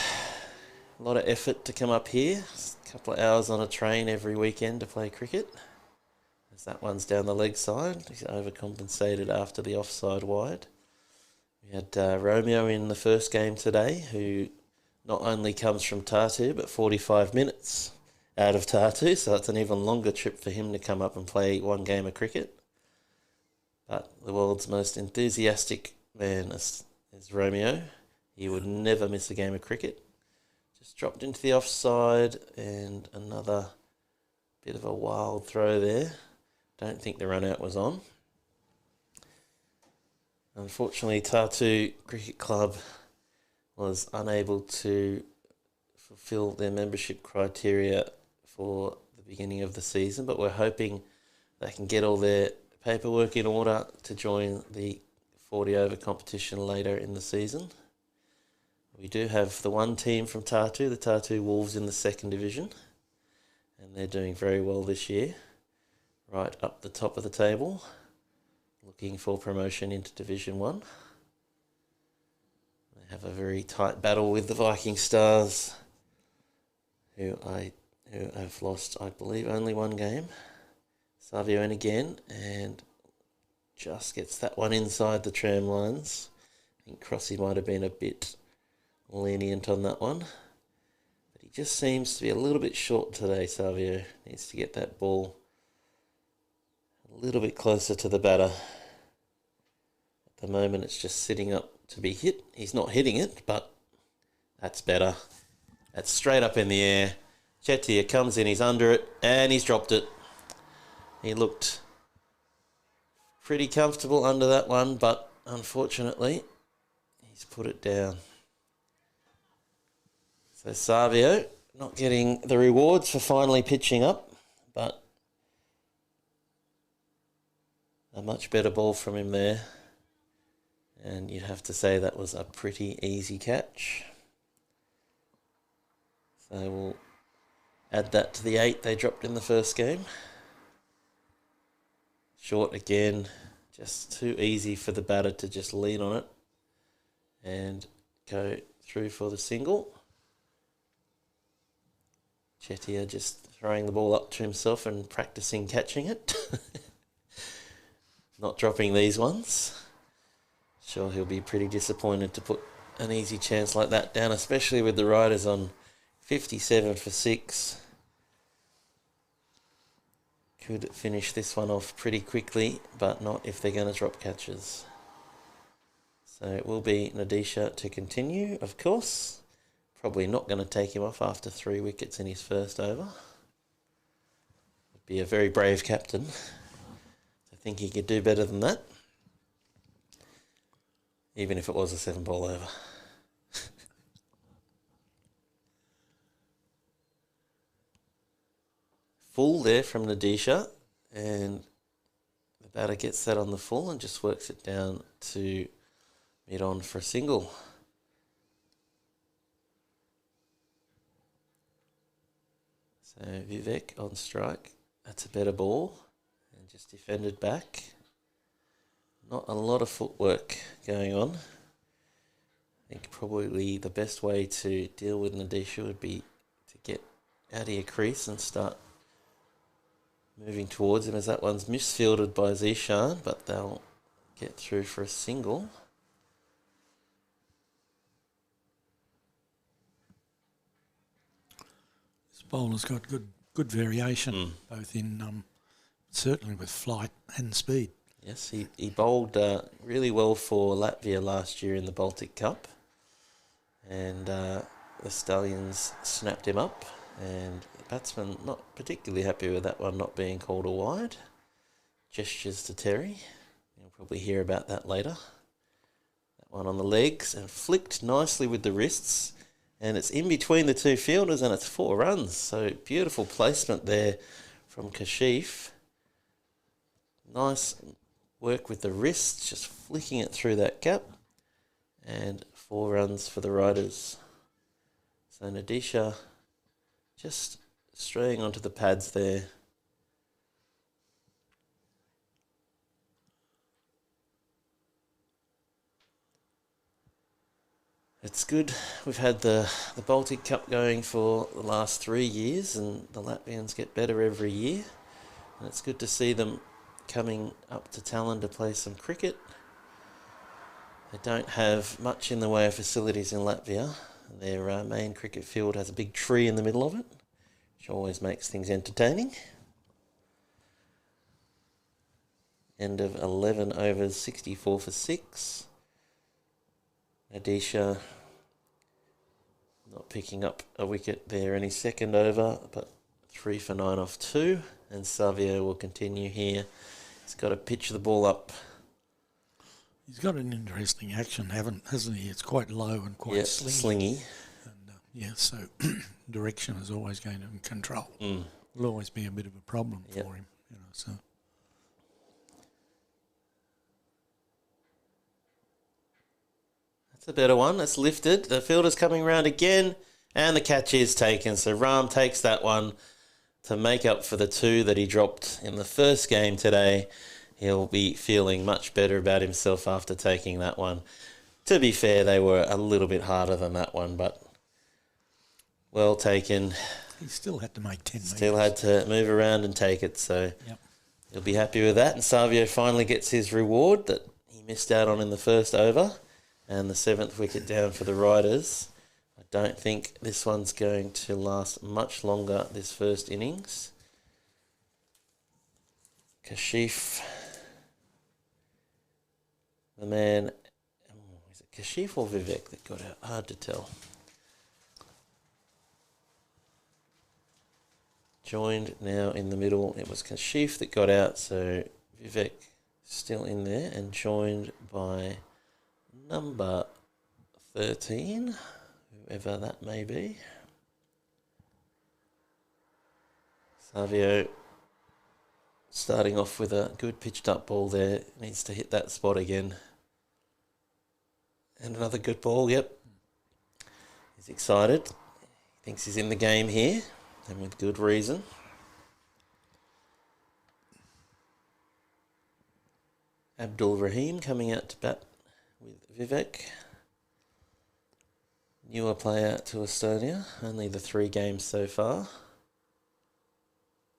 A lot of effort to come up here. A couple of hours on a train every weekend to play cricket. As that one's down the leg side. He's overcompensated after the offside wide. We had Romeo in the first game today, who not only comes from Tartu, but 45 minutes out of Tartu, so it's an even longer trip for him to come up and play one game of cricket. But the world's most enthusiastic man is Romeo. He would never miss a game of cricket. Just dropped into the offside, and another bit of a wild throw there. Don't think the run out was on. Unfortunately, Tartu Cricket Club was unable to fulfill their membership criteria for the beginning of the season, but we're hoping they can get all their paperwork in order to join the 40-over competition later in the season. We do have the one team from Tartu, the Tartu Wolves, in the 2nd division, and they're doing very well this year, right up the top of the table, looking for promotion into Division 1. They have a very tight battle with the Viking Stars, who have lost, I believe, only one game. Savio in again, and just gets that one inside the tram lines. I think Crossy might have been a bit lenient on that one. But he just seems to be a little bit short today, Savio. Needs to get that ball a little bit closer to the batter. At the moment, it's just sitting up to be hit. He's not hitting it, but that's better. That's straight up in the air. Chetia comes in, he's under it, and he's dropped it. He looked pretty comfortable under that one, but unfortunately, he's put it down. So Savio not getting the rewards for finally pitching up, but a much better ball from him there. And you'd have to say that was a pretty easy catch. So we'll add that to the 8 they dropped in the first game. Short again, just too easy for the batter to just lean on it and go through for the single. Chetia just throwing the ball up to himself and practicing catching it. Not dropping these ones. Sure, he'll be pretty disappointed to put an easy chance like that down, especially with the Riders on 57 for 6. Could finish this one off pretty quickly, but not if they're going to drop catches. So it will be Nadisha to continue, of course. Probably not going to take him off after 3 wickets in his first over. Would be a very brave captain. I think he could do better than that. Even if it was a 7-ball over. Full there from Nadisha, and the batter gets that on the full and just works it down to mid-on for a single. So Vivek on strike. That's a better ball and just defended back. Not a lot of footwork going on. I think probably the best way to deal with Nadisha would be to get out of your crease and start moving towards him, as that one's misfielded by Zishan, but they'll get through for a single. This bowler's got good variation, both in certainly with flight and speed. Yes, he bowled really well for Latvia last year in the Baltic Cup, and the Stallions snapped him up, and the batsman not particularly happy with that one not being called a wide. Gestures to Terry. You'll probably hear about that later. That one on the legs and flicked nicely with the wrists, and it's in between the two fielders, and it's 4 runs. So beautiful placement there from Kashif. Nice work with the wrists, just flicking it through that gap, and 4 runs for the Riders. So Nadisha just straying onto the pads there. It's good. We've had the Baltic Cup going for the last 3 years, and the Latvians get better every year. And it's good to see them coming up to Tallinn to play some cricket. They don't have much in the way of facilities in Latvia. Their main cricket field has a big tree in the middle of it, which always makes things entertaining. End of 11 overs, 64 for 6. Nadisha not picking up a wicket there any second over, but 3 for 9 off 2. And Savio will continue here. He's got to pitch the ball up. He's got an interesting action, hasn't he? It's quite low and quite slingy. And, so direction is always going to be control. Will always be a bit of a problem for him. So. That's a better one. That's lifted. The fielder's coming round again, and the catch is taken. So Ram takes that one to make up for the 2 that he dropped in the first game today. He'll be feeling much better about himself after taking that one. To be fair, they were a little bit harder than that one, but well taken. He still had to make 10 metres. Still had to move around and take it, so he'll be happy with that. And Savio finally gets his reward that he missed out on in the first over, and the 7th wicket down for the Riders. I don't think this one's going to last much longer, this first innings. Kashif, the man, is it Kashif or Vivek that got out? Hard to tell. Joined now in the middle. It was Kashif that got out, so Vivek still in there and joined by number 13, whoever that may be. Savio starting off with a good pitched up ball there. Needs to hit that spot again. And another good ball, yep. He's excited. He thinks he's in the game here, and with good reason. Abdul Rahim coming out to bat with Vivek. Newer player to Estonia, only the 3 games so far.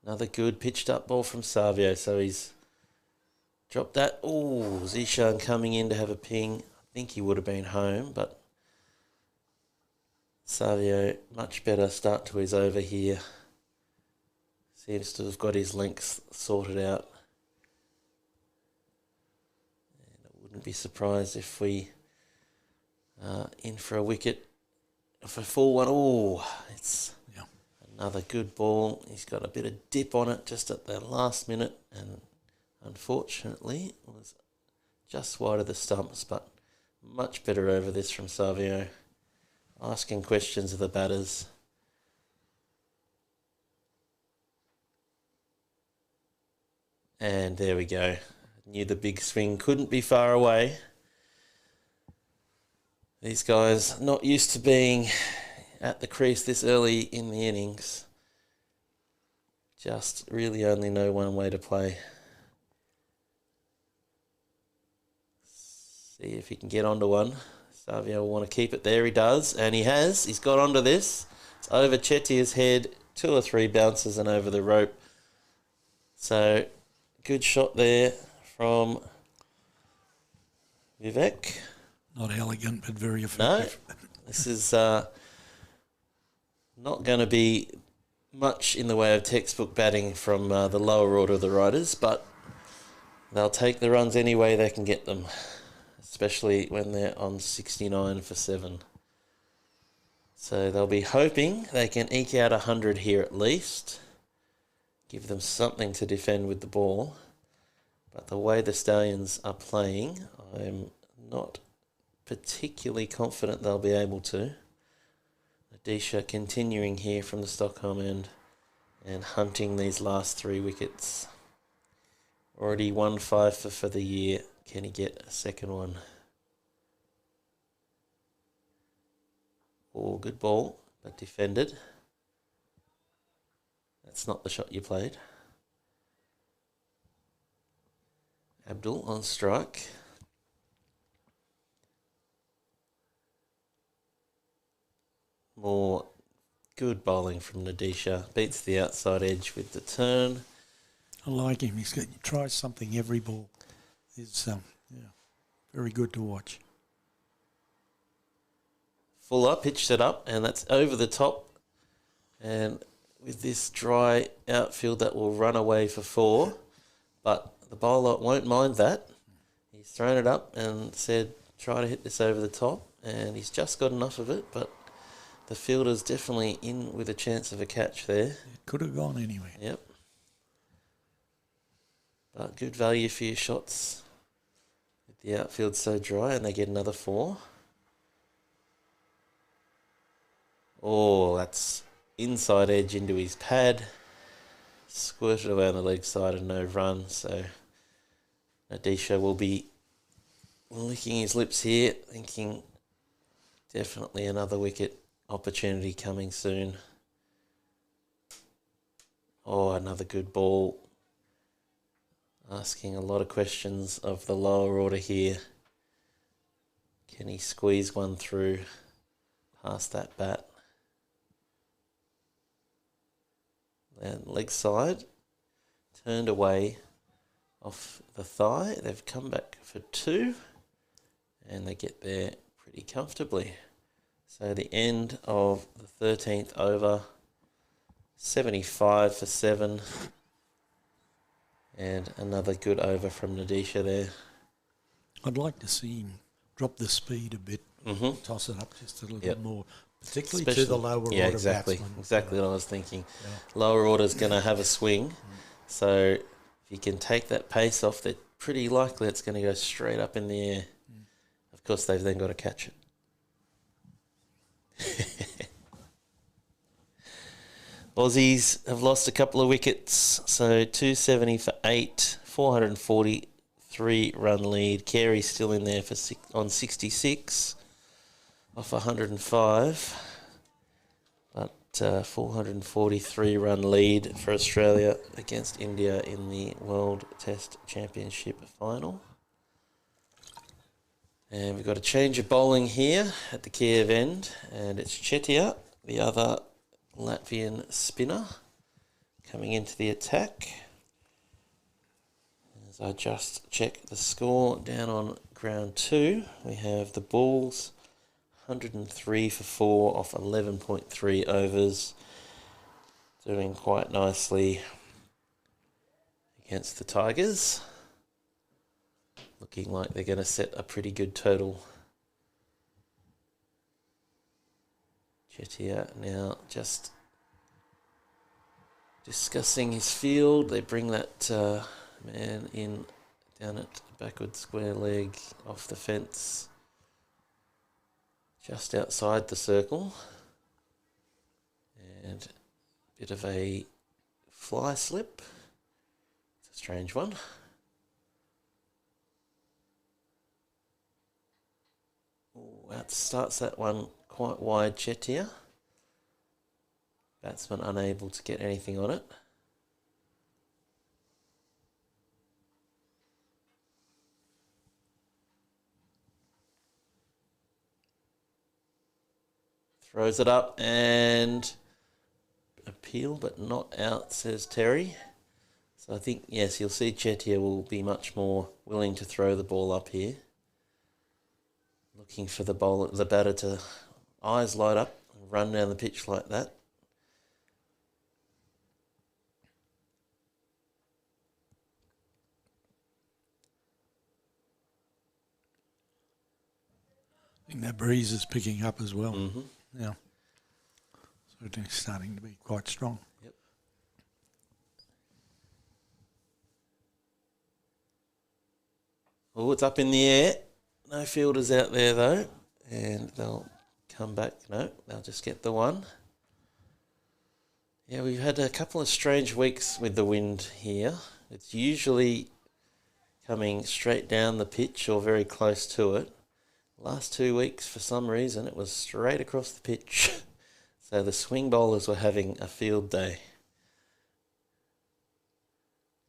Another good pitched up ball from Savio, so he's dropped that. Oh, Zishan coming in to have a ping. I think he would have been home, but Savio, much better start to his over here. Seems to have got his lengths sorted out. And I wouldn't be surprised if we are in for a wicket. For a full one. Oh, it's another good ball. He's got a bit of dip on it just at the last minute, and unfortunately it was just wide of the stumps, but much better over this from Savio. Asking questions of the batters. And there we go. Knew the big swing couldn't be far away. These guys not used to being at the crease this early in the innings. Just really only know one way to play. See if he can get onto one. Savio will want to keep it there. He does, and he has. He's got onto this. It's over Chetia's head. 2 or 3 bounces and over the rope. So, good shot there from Vivek. Not elegant, but very effective. No, this is not going to be much in the way of textbook batting from the lower order of the riders, but they'll take the runs any way they can get them, especially when they're on 69 for 7. So they'll be hoping they can eke out 100 here at least, give them something to defend with the ball. But the way the Stallions are playing, I'm not particularly confident they'll be able to. Adisha continuing here from the Stockholm end and hunting these last 3 wickets. Already 1 5 for the year. Can he get a second one? Oh, good ball, but defended. That's not the shot you played. Abdul on strike. More good bowling from Nadisha. Beats the outside edge with the turn. I like him. He tries something every ball. It's very good to watch. Fuller pitched it up, and that's over the top. And with this dry outfield, that will run away for 4. But the bowler won't mind that. He's thrown it up and said, try to hit this over the top. And he's just got enough of it, but the fielder's definitely in with a chance of a catch there. It could have gone anywhere. Yep. But good value for your shots. With the outfield so dry, and they get another 4. Oh, that's inside edge into his pad. Squirted away on the leg side and no run. So Nadisha will be licking his lips here, thinking definitely another wicket opportunity coming soon. Oh, another good ball. Asking a lot of questions of the lower order here. Can he squeeze one through past that bat? And leg side, turned away off the thigh. They've come back for 2, and they get there pretty comfortably. So the end of the 13th over, 75 for 7. And another good over from Nadisha there. I'd like to see him drop the speed a bit, toss it up just a little bit more, particularly to the lower order exactly. batsmen. Exactly what I was thinking. Yeah. Lower order's going to have a swing. So if you can take that pace off, they're pretty likely it's going to go straight up in the air. Of course, they've then got to catch it. Aussies have lost a couple of wickets, so 270 for 8, 443 run lead. Carey's still in there on 66 off 105, but 443 run lead for Australia against India in the World Test Championship final. And we've got a change of bowling here at the Kiev end, and it's Chetia, the other Latvian spinner, coming into the attack. As I just check the score down on ground 2, we have the Bulls 103 for 4 off 11.3 overs, doing quite nicely against the Tigers. Looking like they're going to set a pretty good total. Chetia now just discussing his field. They bring that man in down at backward square leg off the fence, just outside the circle. And a bit of a fly slip. It's a strange one. That starts that one quite wide, Chetia. Batsman unable to get anything on it. Throws it up and appeal, but not out, says Terry. So I think, yes, you'll see Chetia will be much more willing to throw the ball up here. Looking for the bowler, the batter to eyes light up and run down the pitch like that. I think that breeze is picking up as well. Yeah. So it's starting to be quite strong. Yep. Oh, it's up in the air. No fielders out there, though, and they'll come back. No, they'll just get the one. Yeah, we've had a couple of strange weeks with the wind here. It's usually coming straight down the pitch or very close to it. Last 2 weeks, for some reason, it was straight across the pitch. So the swing bowlers were having a field day.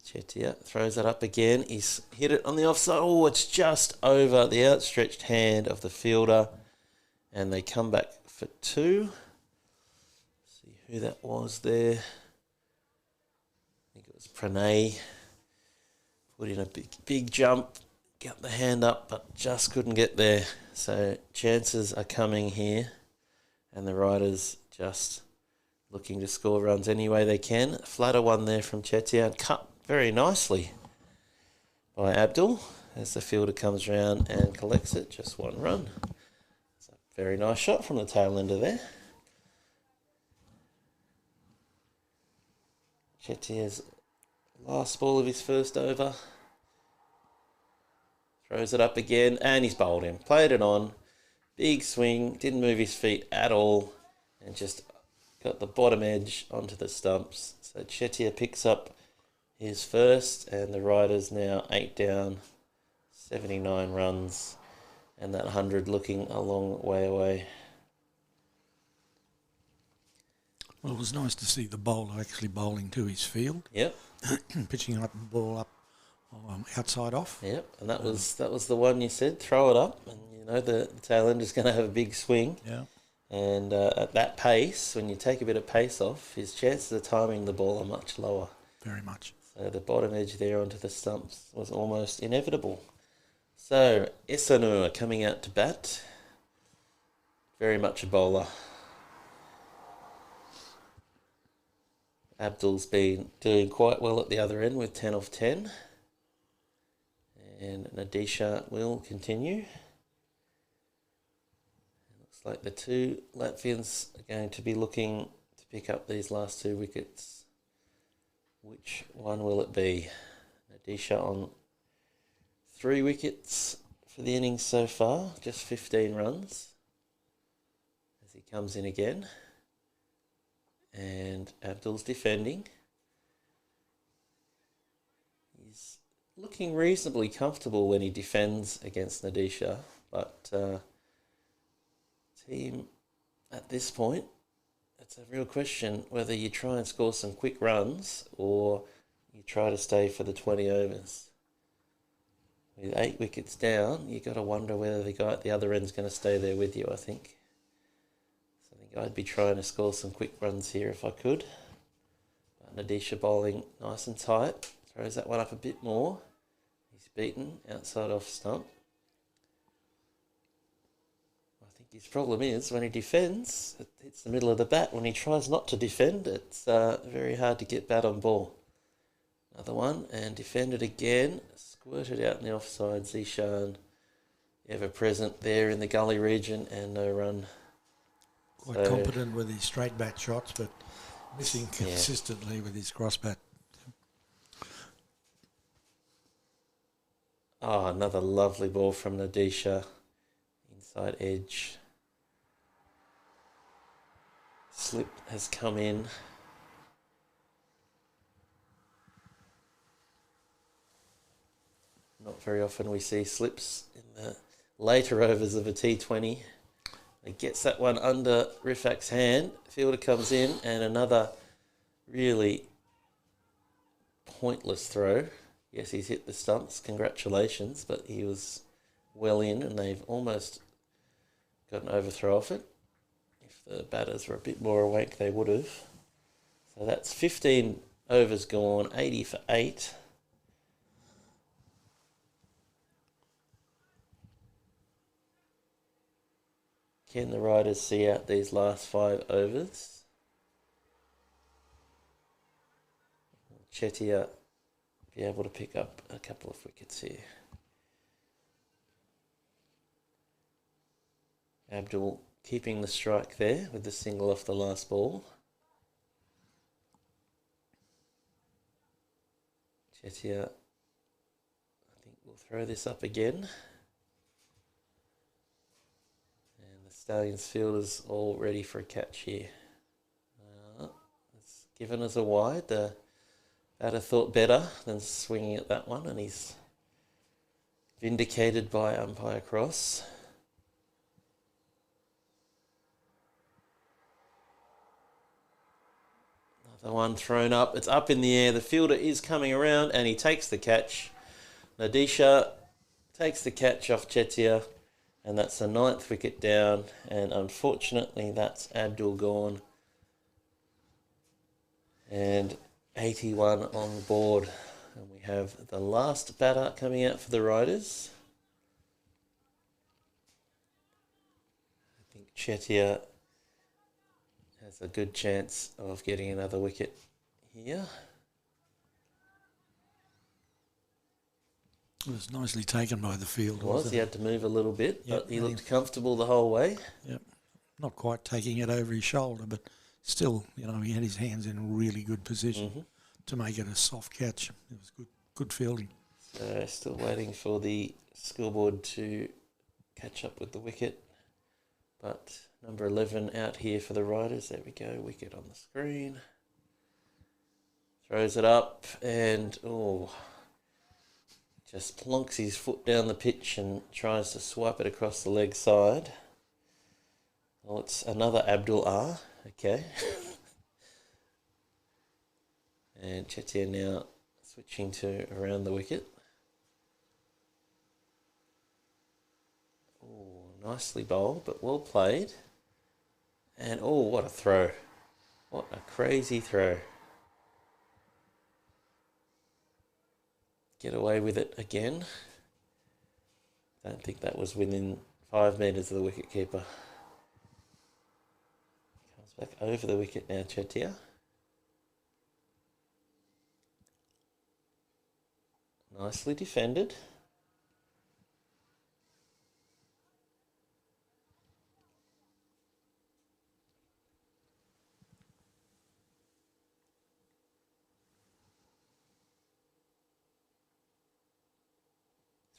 Chetia throws it up again. He's hit it on the offside. Oh, it's just over the outstretched hand of the fielder. And they come back for 2. See who that was there. I think it was Pranay. Put in a big jump. Got the hand up, but just couldn't get there. So chances are coming here. And the Riders just looking to score runs any way they can. Flatter one there from Chetia and cut very nicely by Abdul as the fielder comes round and collects it. Just one run. It's a very nice shot from the tail ender there. Chetia's last ball of his first over. Throws it up again and he's bowled him. Played it on. Big swing. Didn't move his feet at all. And just got the bottom edge onto the stumps. So Chetia picks up his first, and the Riders now 8 down, 79 runs, and that 100 looking a long way away. Well, it was nice to see the bowler actually bowling to his field. Yep. Pitching up the ball up outside off. Yep, and that was the one you said, throw it up, and you know the tail end is going to have a big swing. Yeah. And at that pace, when you take a bit of pace off, his chances of timing the ball are much lower. Very much. So the bottom edge there onto the stumps was almost inevitable. So Isanur coming out to bat. very much a bowler. Abdul's been doing quite well at the other end with 10 off 10. And Nadisha will continue. It looks like the two Latvians are going to be looking to pick up these last 2 wickets. Which one will it be? Nadisha on 3 wickets for the innings so far, just 15 runs as he comes in again. And Abdul's defending. He's looking reasonably comfortable when he defends against Nadisha, but team at this point, it's a real question whether you try and score some quick runs or you try to stay for the 20 overs. With 8 wickets down, you've got to wonder whether the guy at the other end's going to stay there with you, I think. So I think I'd be trying to score some quick runs here if I could. But Nadisha bowling nice and tight. Throws that one up a bit more. He's beaten outside off stump. I think his problem is when he defends, it hits the middle of the bat. When he tries not to defend, it's very hard to get bat on ball. Another one, and defended again. Squirted out in the offside. Zishan ever present there in the gully region and no run. Quite competent with his straight bat shots, but missing consistently with his cross bat. Oh, another lovely ball from Nadisha. Inside edge. Slip has come in. Not very often we see slips in the later overs of a T20. He gets that one under Rifak's hand. Fielder comes in and another really pointless throw. Yes, he's hit the stumps. Congratulations, but he was well in and they've almost got an overthrow off it. If the batters were a bit more awake, they would have. So that's 15 overs gone, 80 for 8. Can the Riders see out these last 5 overs? Chetia be able to pick up a couple of wickets here. Abdul keeping the strike there with the single off the last ball. Chetia, I think we'll throw this up again. Stallions fielders all ready for a catch here. It's given us a wide. The batter thought better than swinging at that one, and he's vindicated by umpire cross. Another one thrown up. It's up in the air. The fielder is coming around, and he takes the catch. Nadisha takes the catch off Chetia. And that's the 9th wicket down. And unfortunately, that's Abdul gone. And 81 on the board. And we have the last batter coming out for the Riders. I think Chetia has a good chance of getting another wicket here. It was nicely taken by the field. It was. He had to move a little bit, yep, but he looked comfortable the whole way. Yep. Not quite taking it over his shoulder, but still, he had his hands in a really good position to make it a soft catch. It was good fielding. So still waiting for the scoreboard to catch up with the wicket. But number 11 out here for the Riders. There we go, wicket on the screen. Throws it up and, just plonks his foot down the pitch and tries to swipe it across the leg side. Well, it's another Abdul R. Okay. And Chetia now switching to around the wicket. Nicely bowled, but well played. And, what a throw. What a crazy throw. Get away with it again. Don't think that was within 5 metres of the wicketkeeper. Back over the wicket now, Chetia. Nicely defended.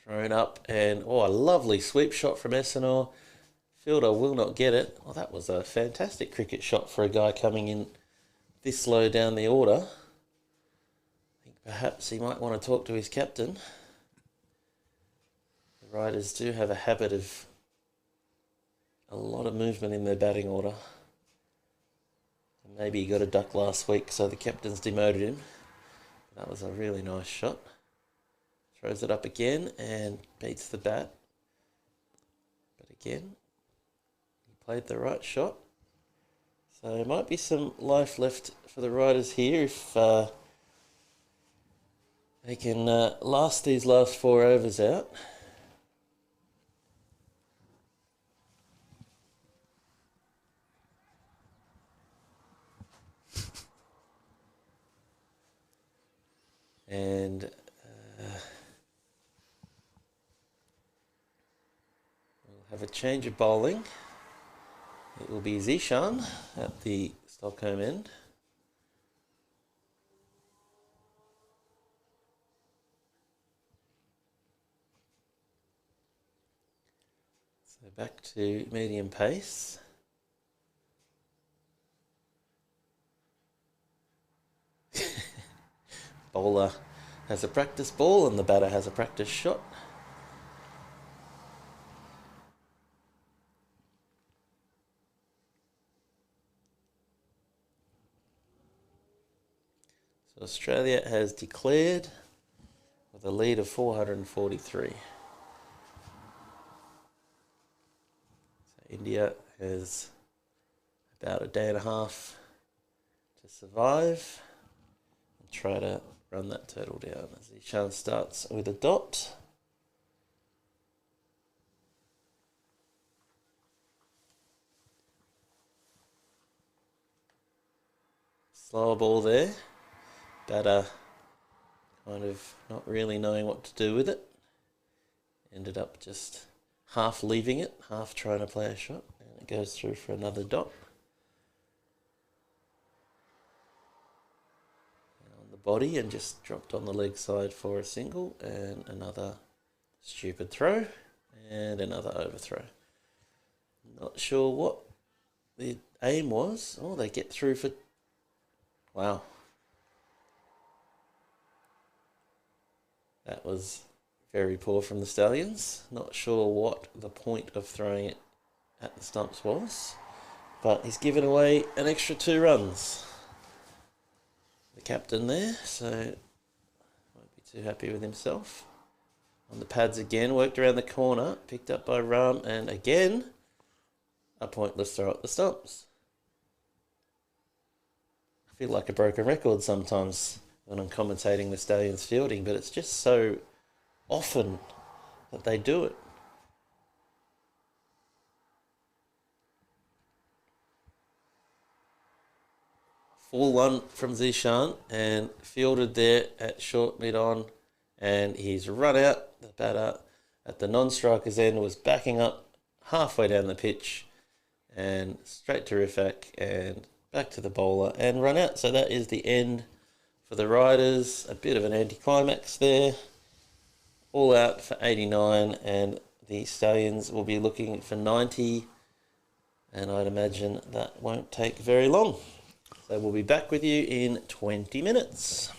Thrown up, and a lovely sweep shot from Essenor. Fielder will not get it. Well, that was a fantastic cricket shot for a guy coming in this low down the order. I think perhaps he might want to talk to his captain. The Riders do have a habit of a lot of movement in their batting order. Maybe he got a duck last week, so the captain's demoted him. That was a really nice shot. Throws it up again and beats the bat. But again, he played the right shot. So there might be some life left for the Riders here if they can last these last 4 overs out. And we'll have a change of bowling. It will be Zishan at the Stockholm end. So back to medium pace. Bowler has a practice ball and the batter has a practice shot. So Australia has declared with a lead of 443. So India has about a day and a half to survive and try to run that total down. As Ishan starts with a dot. Slower ball there. Batter kind of not really knowing what to do with it. Ended up just half leaving it, half trying to play a shot. And it goes through for another dot. Body and just dropped on the leg side for a single, and another stupid throw and another overthrow. Not sure what the aim was. Oh, they get through for... Wow. That was very poor from the Stallions. Not sure what the point of throwing it at the stumps was, but he's given away an extra 2 runs. The captain there, so won't be too happy with himself. On the pads again, worked around the corner, picked up by Ram, and again, a pointless throw at the stumps. I feel like a broken record sometimes when I'm commentating the Stallions fielding, but it's just so often that they do it. Full one from Zishan and fielded there at short mid-on, and he's run out. The batter at the non-striker's end was backing up halfway down the pitch and straight to Rifak and back to the bowler and run out. So that is the end for the Riders. A bit of an anticlimax there. All out for 89, and the Stallions will be looking for 90, and I'd imagine that won't take very long. So we'll be back with you in 20 minutes.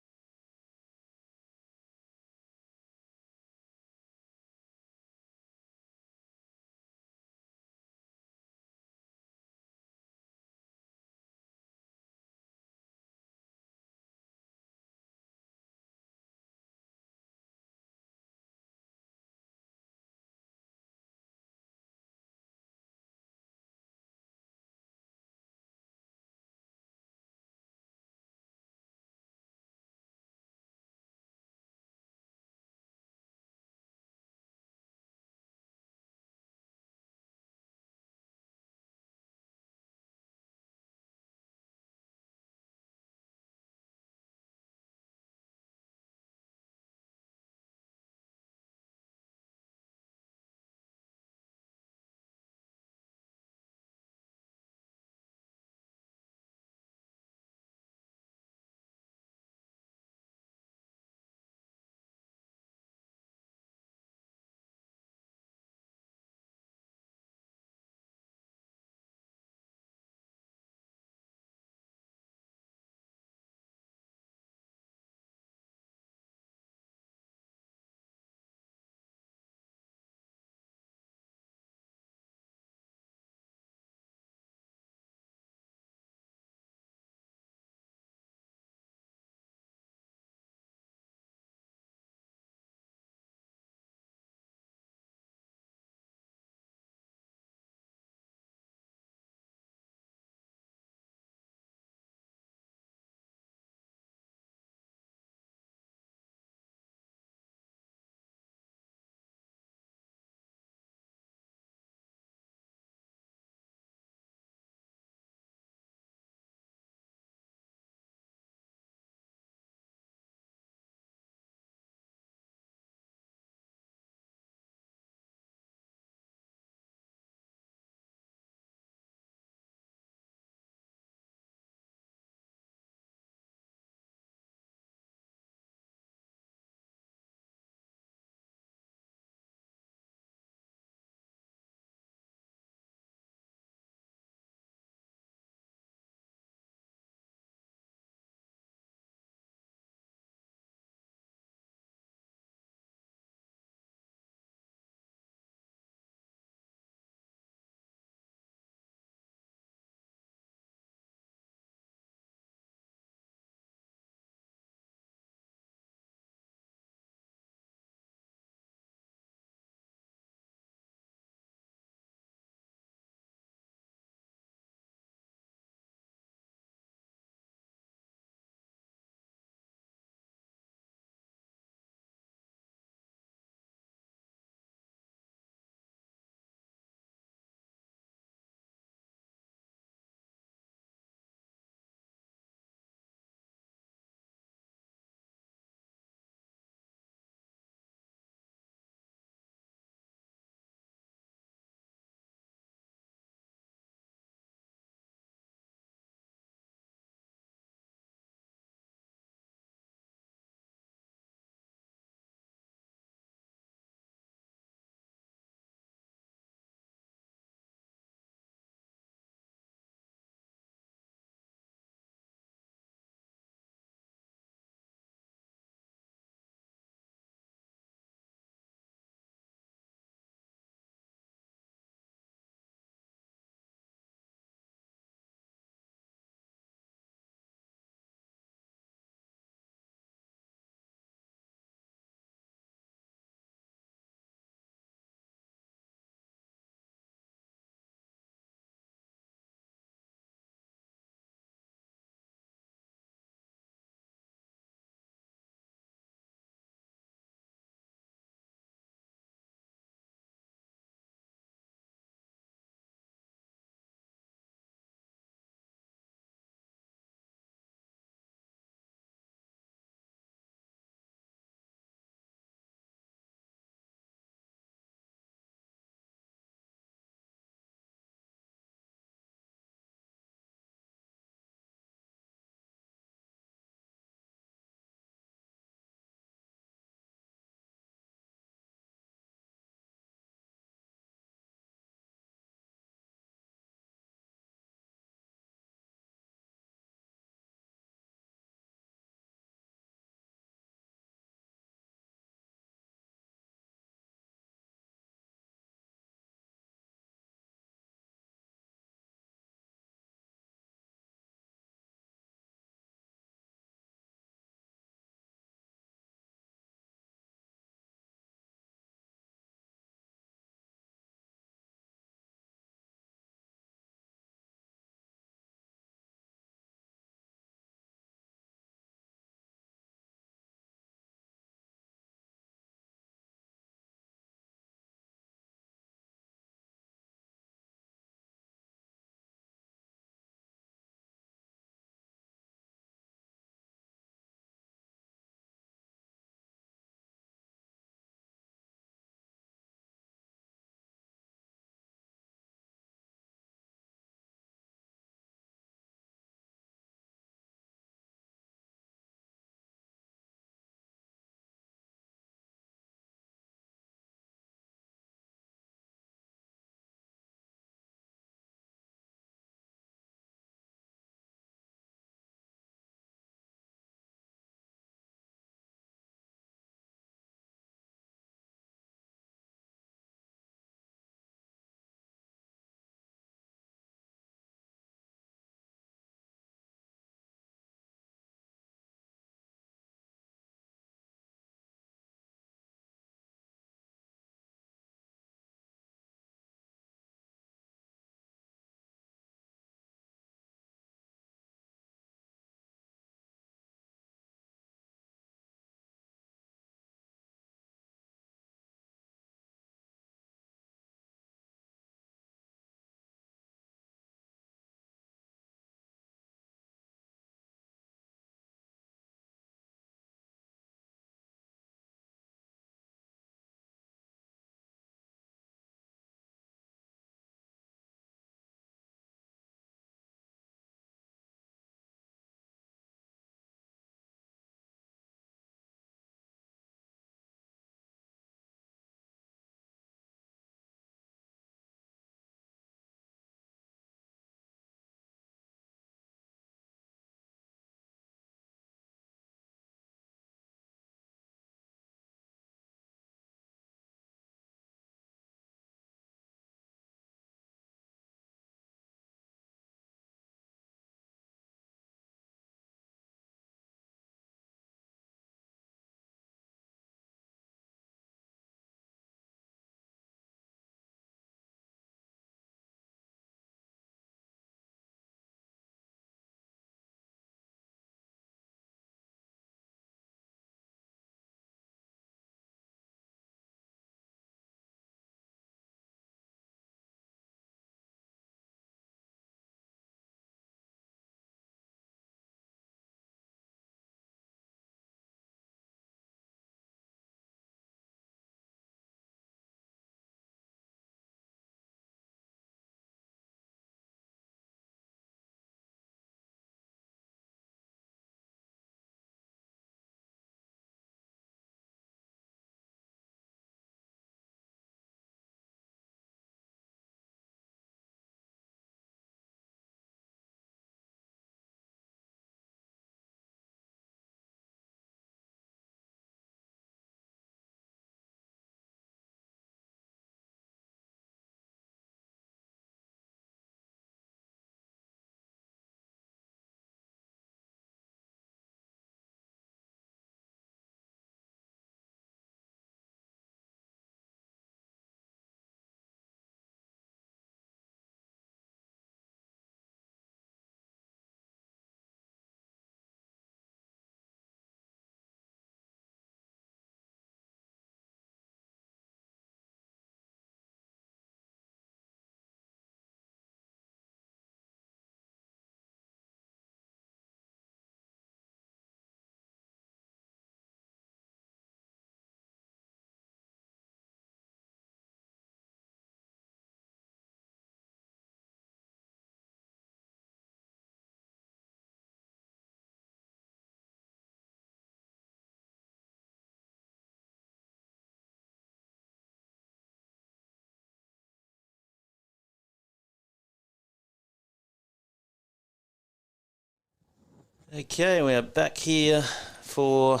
Okay, we are back here for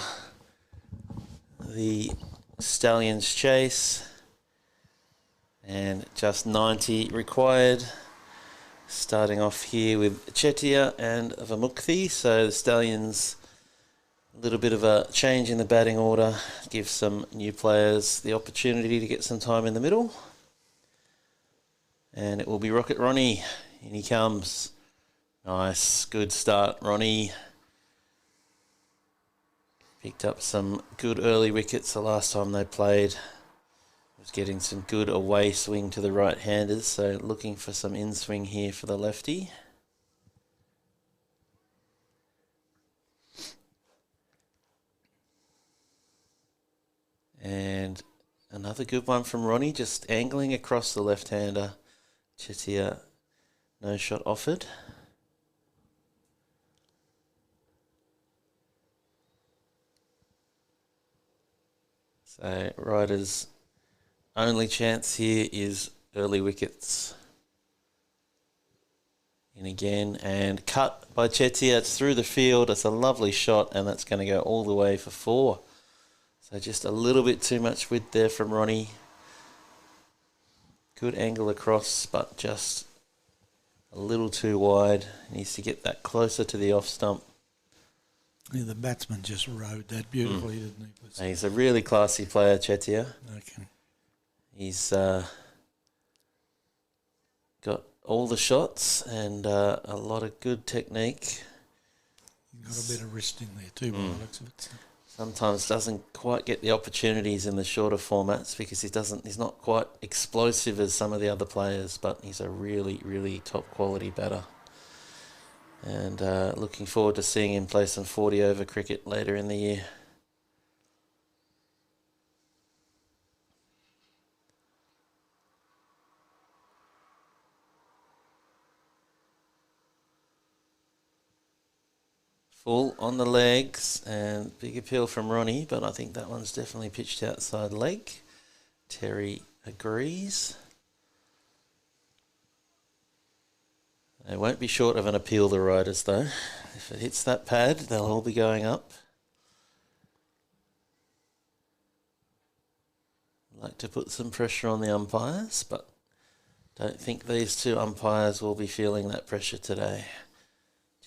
the Stallions chase. And just 90 required. Starting off here with Chetia and Vamukthi. So the Stallions, a little bit of a change in the batting order. Give some new players the opportunity to get some time in the middle. And it will be Rocket Ronnie. In he comes. Nice, good start, Ronnie. Picked up some good early wickets the last time they played. Was getting some good away swing to the right-handers, so looking for some in-swing here for the lefty. And another good one from Ronnie, just angling across the left-hander. Chetia, no shot offered. So Ryder's only chance here is early wickets. In again and cut by Chetia. It's through the field. It's a lovely shot and that's going to go all the way for 4. So just a little bit too much width there from Ronnie. Good angle across but just a little too wide. Needs to get that closer to the off stump. Yeah, the batsman just rode that beautifully, didn't he? He's a really classy player, Chetia. Okay. He's got all the shots and a lot of good technique. He's got a bit of wrist in there too, by the looks of it. Sometimes doesn't quite get the opportunities in the shorter formats because he's not quite explosive as some of the other players, but he's a really, really top quality batter. And looking forward to seeing him play some 40-over cricket later in the year. Full on the legs and big appeal from Ronnie, but I think that one's definitely pitched outside leg. Terry agrees. They won't be short of an appeal, the Riders, though. If it hits that pad, they'll all be going up. Like to put some pressure on the umpires, but don't think these two umpires will be feeling that pressure today.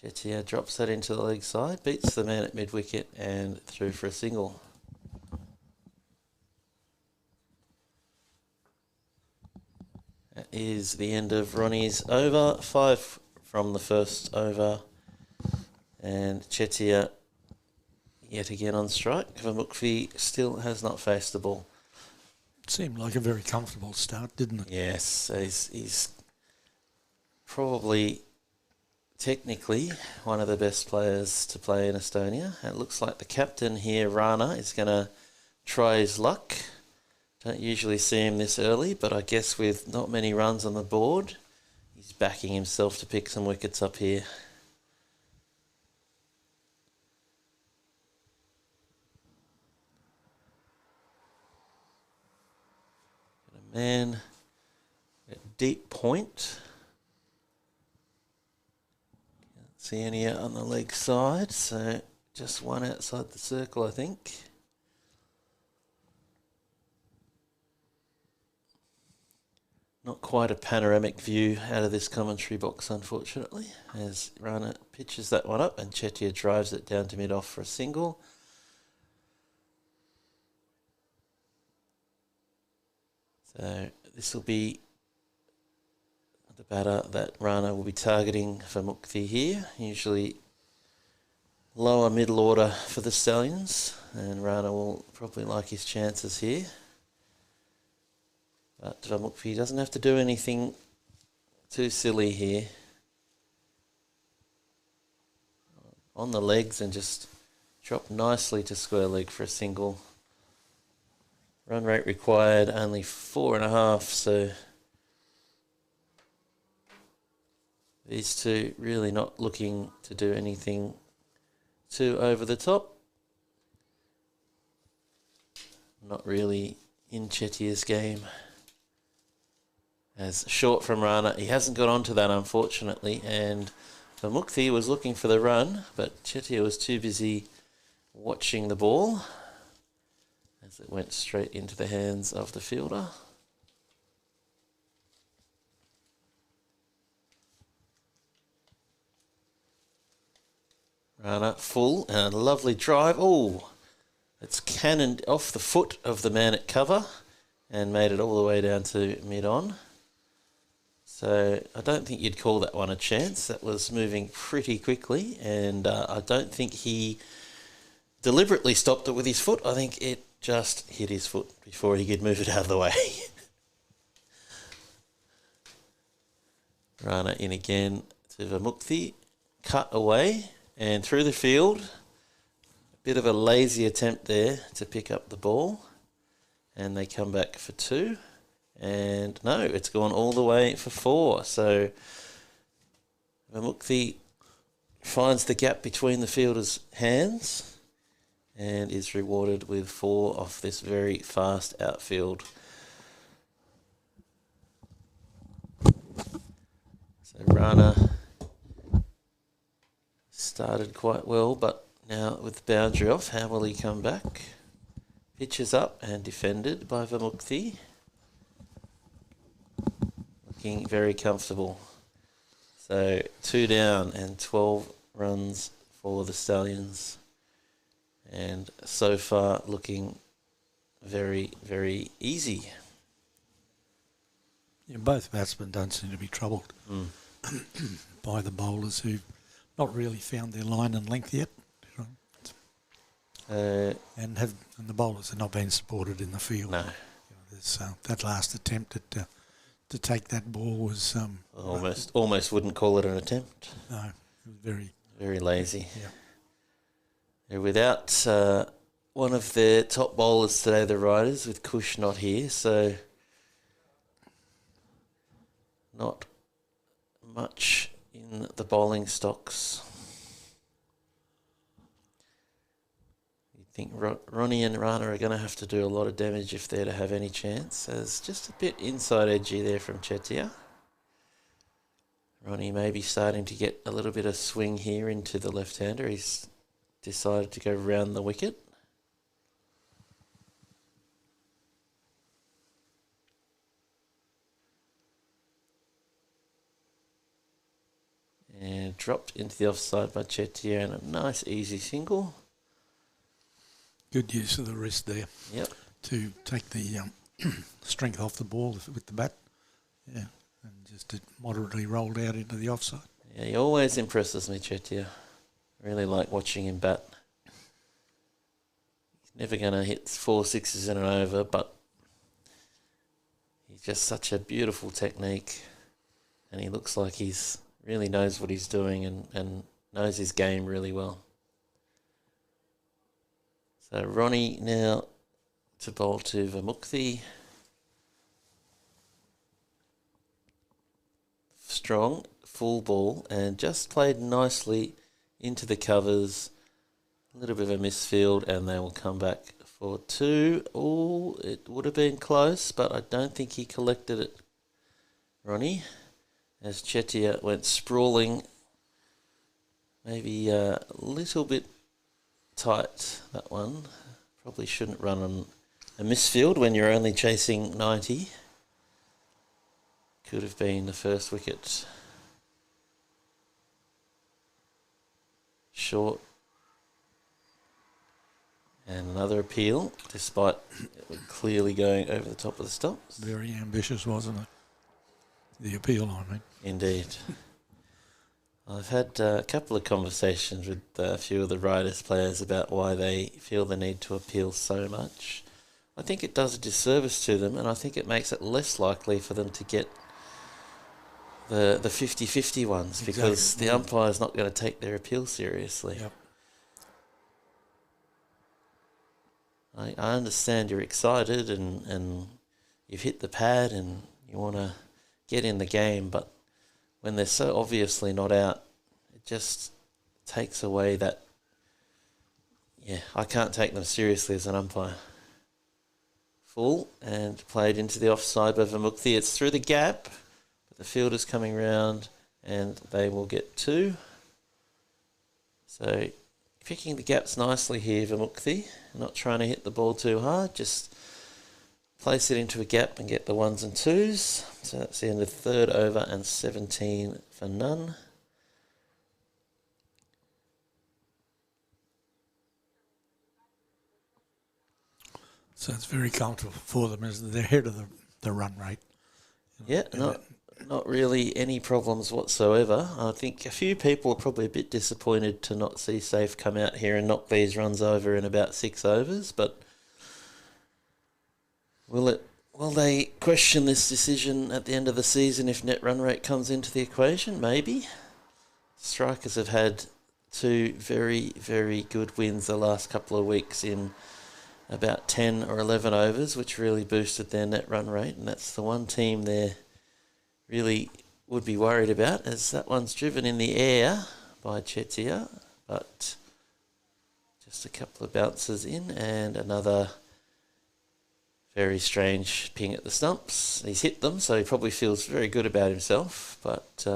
Chetia drops that into the leg side, beats the man at mid-wicket and through for a single. That is the end of Ronnie's over. 5 from the first over. And Chetia yet again on strike. Vamukthi still has not faced the ball. Seemed like a very comfortable start, didn't it? Yes, he's probably technically one of the best players to play in Estonia. It looks like the captain here, Rana, is going to try his luck. Don't usually see him this early, but I guess with not many runs on the board, he's backing himself to pick some wickets up here. Got a man at deep point. Can't see any out on the leg side, so just one outside the circle, I think. Not quite a panoramic view out of this commentary box, unfortunately, as Rana pitches that one up and Chetia drives it down to mid-off for a single. So this will be the batter that Rana will be targeting for Mukthi here. Usually lower middle order for the Stallions, and Rana will probably like his chances here. But Vamukthi doesn't have to do anything too silly here. On the legs and just drop nicely to square leg for a single. Run rate required only 4.5, so these two really not looking to do anything too over the top. Not really in Chetia's game. As short from Rana, he hasn't got onto that unfortunately, and Mukti was looking for the run, but Chetia was too busy watching the ball as it went straight into the hands of the fielder. Runner full and a lovely drive. Oh, it's cannoned off the foot of the man at cover and made it all the way down to mid-on. So I don't think you'd call that one a chance. That was moving pretty quickly, and I don't think he deliberately stopped it with his foot. I think it just hit his foot before he could move it out of the way. Rana in again to Vamukthi. Cut away and through the field. A bit of a lazy attempt there to pick up the ball. And they come back for 2. And no, it's gone all the way for 4. So Vamukthi finds the gap between the fielder's hands and is rewarded with 4 off this very fast outfield. So Rana started quite well, but now with the boundary off, how will he come back? Pitches up and defended by Vamukthi. Looking very comfortable. So 2 down and 12 runs for the Stallions. And so far looking very, very easy. Yeah, both batsmen don't seem to be troubled by the bowlers who've not really found their line and length yet. And the bowlers have not been supported in the field. No. There's, that last attempt to take that ball was almost wouldn't call it an attempt. No, it was very lazy. Yeah. They're without one of their top bowlers today, the Riders, with Kush not here, so not much in the bowling stocks. You'd think Ronnie and Rana are going to have to do a lot of damage if they're to have any chance. There's just a bit inside edgy there from Chetia. Ronnie may be starting to get a little bit of swing here into the left-hander. He's decided to go round the wicket. And dropped into the offside by Chetia and a nice easy single. Good use of the wrist there. Yep. To take the strength off the ball with the bat. Yeah. And just it moderately rolled out into the offside. Yeah, he always impresses me, Chetia. Really like watching him bat. He's never going to hit 4 6s in an over, but he's just such a beautiful technique. And he looks like he's really knows what he's doing and knows his game really well. So Ronnie now to bowl to Vamukthi. Strong, full ball, and just played nicely into the covers. A little bit of a misfield, and they will come back for 2. Oh, it would have been close, but I don't think he collected it, Ronnie. As Chetia went sprawling, maybe a little bit tight, that one. Probably shouldn't run on a misfield when you're only chasing 90. Could have been the first wicket. Short. And another appeal, despite it clearly going over the top of the stumps. Very ambitious, wasn't it? The appeal, I mean. Indeed. I've had a couple of conversations with a few of the Riders players about why they feel the need to appeal so much. I think it does a disservice to them, and I think it makes it less likely for them to get the 50-50 ones, because the umpire's not going to take their appeal seriously. Yep. I understand you're excited and you've hit the pad and you want to get in the game, but when they're so obviously not out, it just takes away that, I can't take them seriously as an umpire. Full and played into the offside by Vamukthi. It's through the gap, but the fielder's coming round and they will get 2. So picking the gaps nicely here, Vimukthi. Not trying to hit the ball too hard, just place it into a gap and get the 1s and 2s. So that's the end of third over and 17 for none. So it's very comfortable for them, as they're ahead of the run rate. Yeah, not really any problems whatsoever. I think a few people are probably a bit disappointed to not see Safe come out here and knock these runs over in about 6 overs, but will they question this decision at the end of the season if net run rate comes into the equation? Maybe. Strikers have had 2 very, very good wins the last couple of weeks in about 10 or 11 overs, which really boosted their net run rate, and that's the one team there really would be worried about, as that one's driven in the air by Chetia, but just a couple of bounces in and another very strange ping at the stumps. He's hit them, so he probably feels very good about himself, but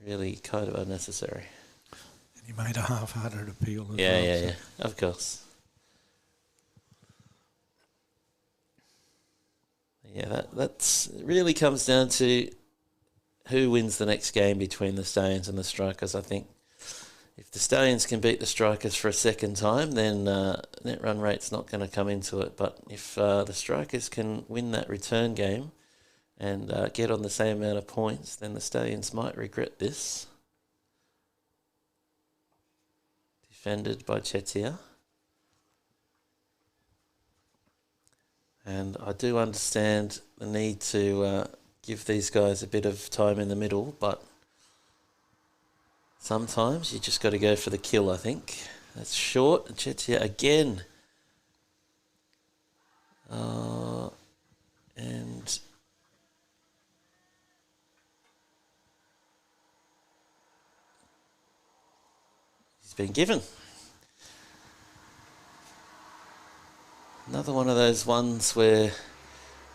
really kind of unnecessary. And he made a half-hearted appeal as well. Yeah, of course. Yeah, that's really comes down to who wins the next game between the Stallions and the Strikers, I think. If the Stallions can beat the Strikers for a second time, then net run rate's not going to come into it. But if the Strikers can win that return game and get on the same amount of points, then the Stallions might regret this. Defended by Chetia. And I do understand the need to give these guys a bit of time in the middle, but sometimes you just got to go for the kill, I think. That's short. Chetia again. And he's been given. Another one of those ones where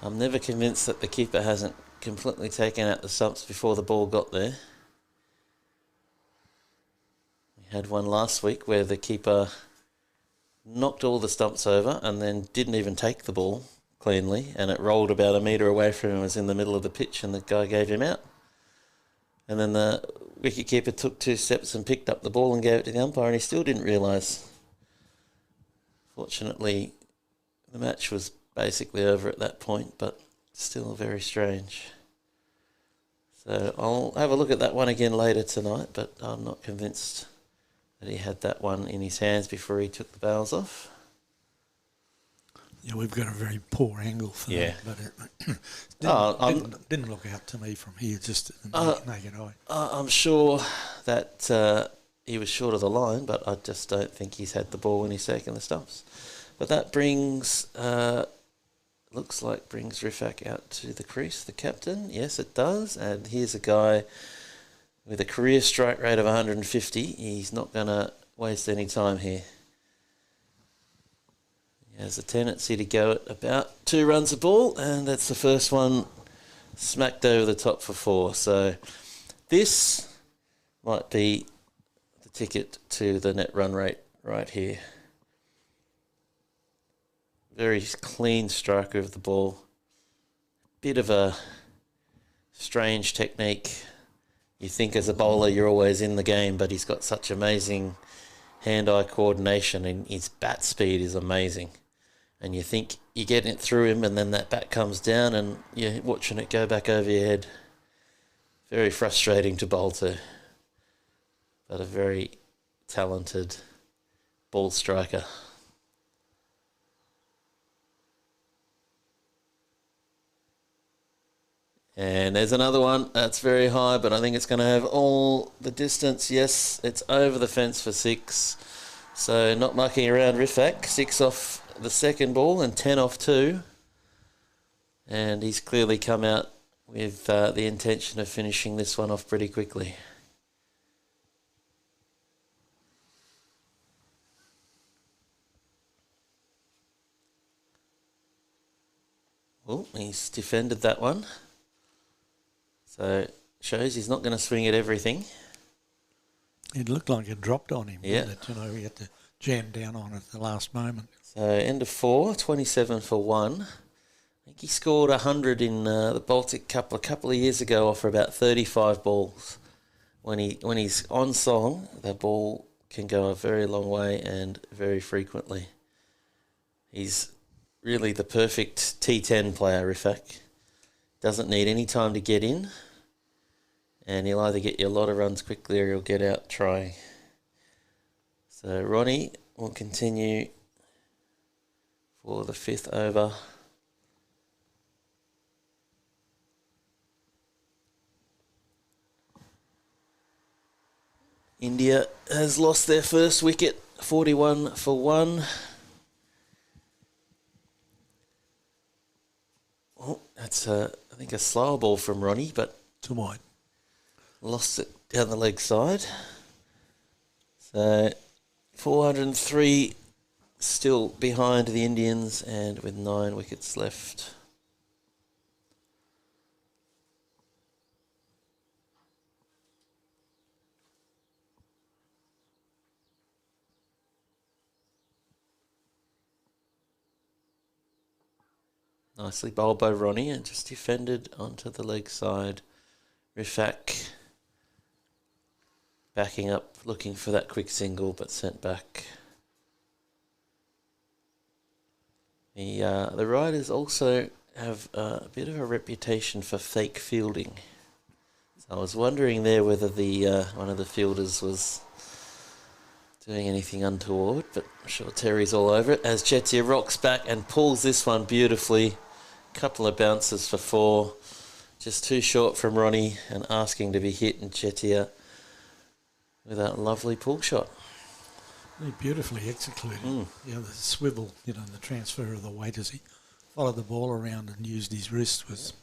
I'm never convinced that the keeper hasn't completely taken out the stumps before the ball got there. We had one last week where the keeper knocked all the stumps over and then didn't even take the ball cleanly, and it rolled about a metre away from him, was in the middle of the pitch, and the guy gave him out. And then the wicketkeeper took 2 steps and picked up the ball and gave it to the umpire, and he still didn't realise. Fortunately, the match was basically over at that point, but still very strange. So I'll have a look at that one again later tonight, but I'm not convinced that he had that one in his hands before he took the bails off. Yeah, we've got a very poor angle for that, but it didn't look out to me from here, just naked eye. I'm sure that he was short of the line, but I just don't think he's had the ball when he's taken the stumps. But that brings, looks like brings Rifak out to the crease, the captain. Yes, it does. And here's a guy with a career strike rate of 150. He's not going to waste any time here. He has a tendency to go at about 2 runs a ball, and that's the first one smacked over the top for 4. So this might be the ticket to the net run rate right here. Very clean striker of the ball. Bit of a strange technique. You think as a bowler you're always in the game, but he's got such amazing hand-eye coordination, and his bat speed is amazing. And you think you're getting it through him, and then that bat comes down and you're watching it go back over your head. Very frustrating to bowl to. But a very talented ball striker. And there's another one that's very high, but I think it's going to have all the distance. Yes, it's over the fence for 6. So not mucking around Rifak. 6 off the second ball and 10 off 2. And he's clearly come out with the intention of finishing this one off pretty quickly. Well, he's defended that one. So shows he's not going to swing at everything. It looked like it dropped on him, Yeah. didn't it? You know, he had to jam down on it at the last moment. So end of 4, 27 for 1. I think he scored 100 in the Baltic Cup a couple of years ago off about 35 balls. When he's on song, the ball can go a very long way and very frequently. He's really the perfect T10 player, Rifak. Doesn't need any time to get in, and he'll either get you a lot of runs quickly or he'll get out trying. So Ronnie will continue for the 5th over. India has lost their first wicket, 41 for 1. Oh, that's I think a slower ball from Ronnie, but To wide. lost it down the leg side. So 403 still behind the Indians and with 9 wickets left. Nicely bowled by Ronnie and just defended onto the leg side. Rifak backing up, looking for that quick single, but sent back. The Riders also have a bit of a reputation for fake fielding. So I was wondering there whether the one of the fielders was doing anything untoward, but I'm sure Terry's all over it as Chetia rocks back and pulls this one beautifully. Couple of bounces for 4, just too short from Ronnie and asking to be hit, and Chetia with that lovely pull shot. Really beautifully executed. You know, the swivel, you know, and the transfer of the weight as he followed the ball around and used his wrist was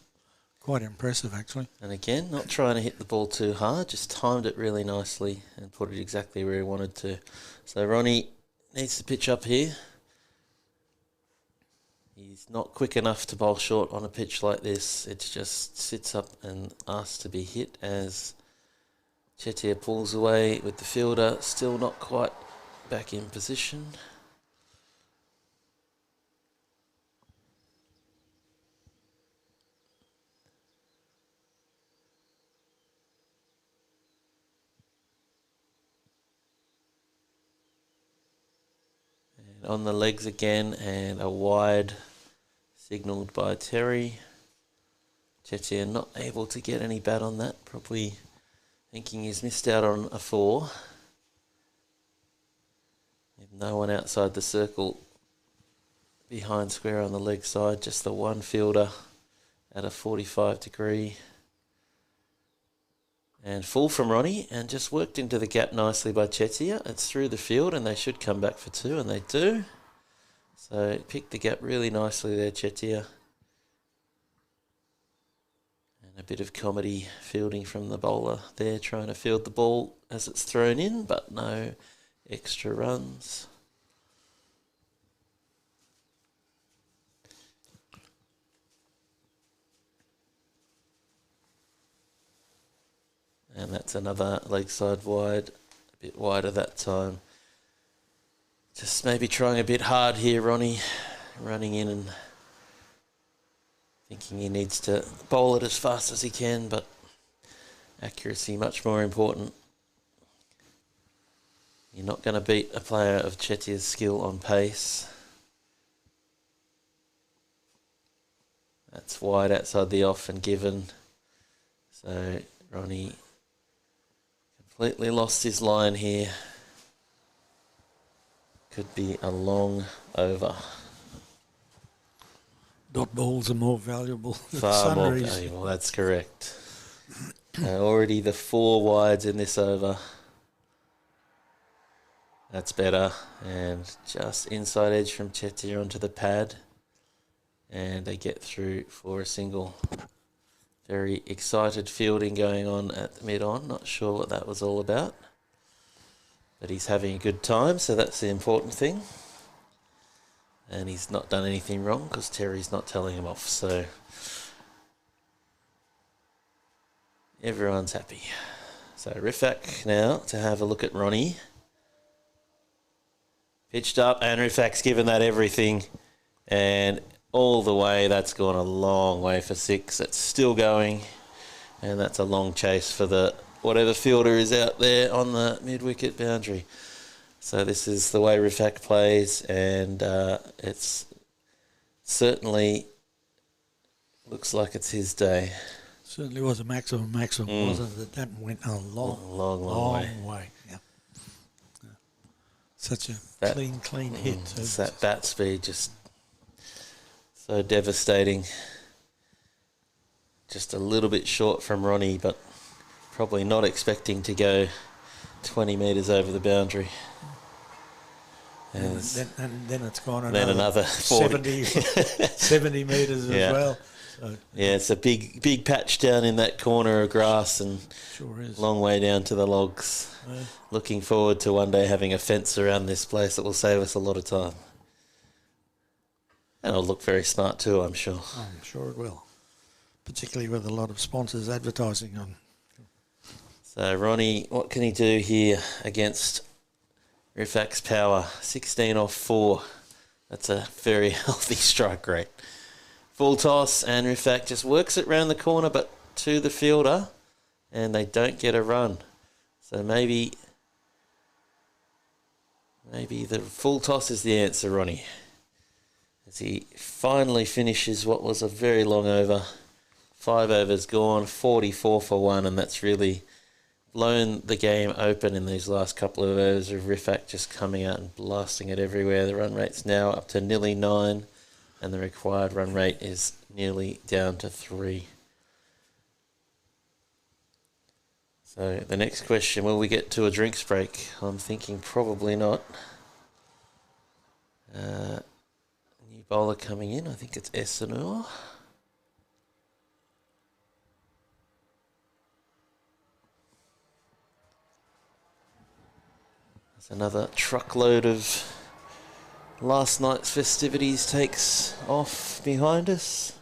quite impressive, actually. And again, not trying to hit the ball too hard, just timed it really nicely and put it exactly where he wanted to. So Ronnie needs to pitch up here. He's not quick enough to bowl short on a pitch like this. It just sits up and asks to be hit as Chetia pulls away with the fielder, still not quite back in position. And on the legs again, and a wide signalled by Terry. Chetia not able to get any bat on that, probably thinking he's missed out on a 4. With no one outside the circle behind square on the leg side, just the one fielder at a 45 degree. And full from Ronnie, and just worked into the gap nicely by Chetia. It's through the field and they should come back for 2, and they do. So picked the gap really nicely there, Chetia. And a bit of comedy fielding from the bowler there, trying to field the ball as it's thrown in, but no extra runs. And that's another leg side wide, a bit wider that time. Just maybe trying a bit hard here, Ronnie, running in and thinking he needs to bowl it as fast as he can, but accuracy much more important. You're not going to beat a player of Chetia's skill on pace. That's wide outside the off and given. So Ronnie completely lost his line here. Could be a long over. Dot balls are more valuable than Far more sundries. valuable, that's correct. Already the 4 wides in this over. That's better. And just inside edge from Chetia onto the pad. And they get through for a single. Very excited fielding going on at the mid-on. Not sure what that was all about. But he's having a good time, so that's the important thing. And he's not done anything wrong because Terry's not telling him off. So Everyone's happy. So Rifak now to have a look at Ronnie. Pitched up, and Rifak's given that everything. And all the way, that's gone a long way for 6. It's still going. And that's a long chase for the whatever fielder is out there on the mid-wicket boundary. So this is the way Rifak plays, and it's certainly looks like it's his day. Certainly was a maximum, wasn't it? That went a long way. Yeah. Such a clean hit. It's that bat speed, just so devastating. Just a little bit short from Ronnie, but probably not expecting to go 20 metres over the boundary. And then it's gone another 40. 70 metres as well. So, yeah, it's a big patch down in that corner of grass, and sure is. Long way down to the logs. Yeah. Looking forward to one day having a fence around this place that will save us a lot of time. And it'll look very smart too, I'm sure. I'm sure it will. Particularly with a lot of sponsors advertising on. So Ronnie, what can he do here against Rifak's power? 16 off 4. That's a very healthy strike rate. Full toss, and Rifak just works it round the corner, but to the fielder, and they don't get a run. So maybe the full toss is the answer, Ronnie. As he finally finishes what was a very long over. 5 overs gone, 44 for 1, and that's really blown the game open in these last couple of overs of Rifak just coming out and blasting it everywhere. The run rate's now up to nearly 9, and the required run rate is nearly down to 3. So the next question, will we get to a drinks break? I'm thinking probably not. New bowler coming in, I think it's Essenor. Another truckload of last night's festivities takes off behind us.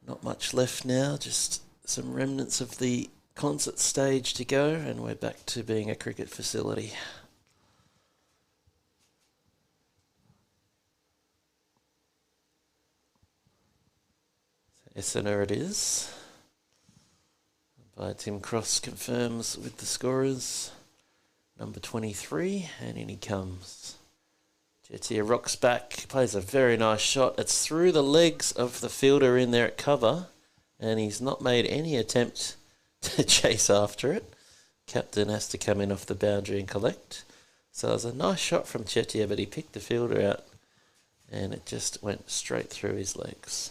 Not much left now, just some remnants of the concert stage to go, and we're back to being a cricket facility. Essener it is. By Tim Cross confirms with the scorers. Number 23, and in he comes. Jetia rocks back, plays a very nice shot. It's through the legs of the fielder in there at cover, and he's not made any attempt to chase after it. Captain has to come in off the boundary and collect. So it was a nice shot from Jetia, but he picked the fielder out, and it just went straight through his legs.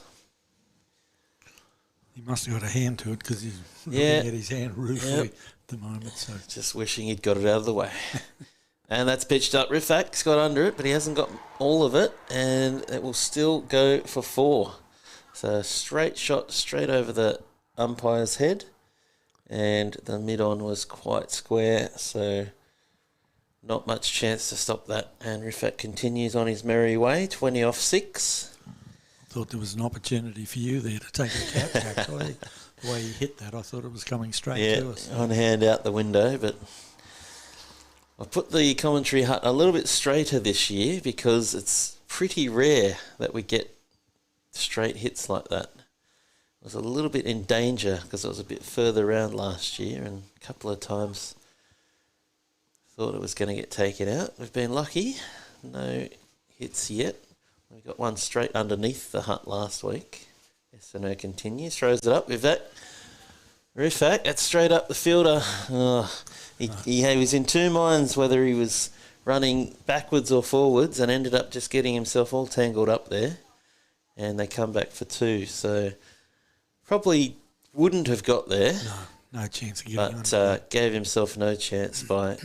He must have got a hand to it because he's looking at his hand ruefully at the moment. So just wishing he'd got it out of the way. And that's pitched up. Rifak's got under it, but he hasn't got all of it, and it will still go for 4. So straight shot straight over the umpire's head, and the mid-on was quite square, so not much chance to stop that. And Rifak continues on his merry way, 20 off 6. Thought there was an opportunity for you there to take a catch, actually. The way you hit that, I thought it was coming straight to us. On hand out the window, but I put the commentary hut a little bit straighter this year because it's pretty rare that we get straight hits like that. I was a little bit in danger because I was a bit further around last year, and a couple of times thought it was going to get taken out. We've been lucky, no hits yet. We got one straight underneath the hut last week. Essener continues, throws it up with that. Rifak, that's straight up the fielder. He was in two minds whether he was running backwards or forwards, and ended up just getting himself all tangled up there. And they come back for 2. So probably wouldn't have got there. No chance of getting on. But gave himself no chance by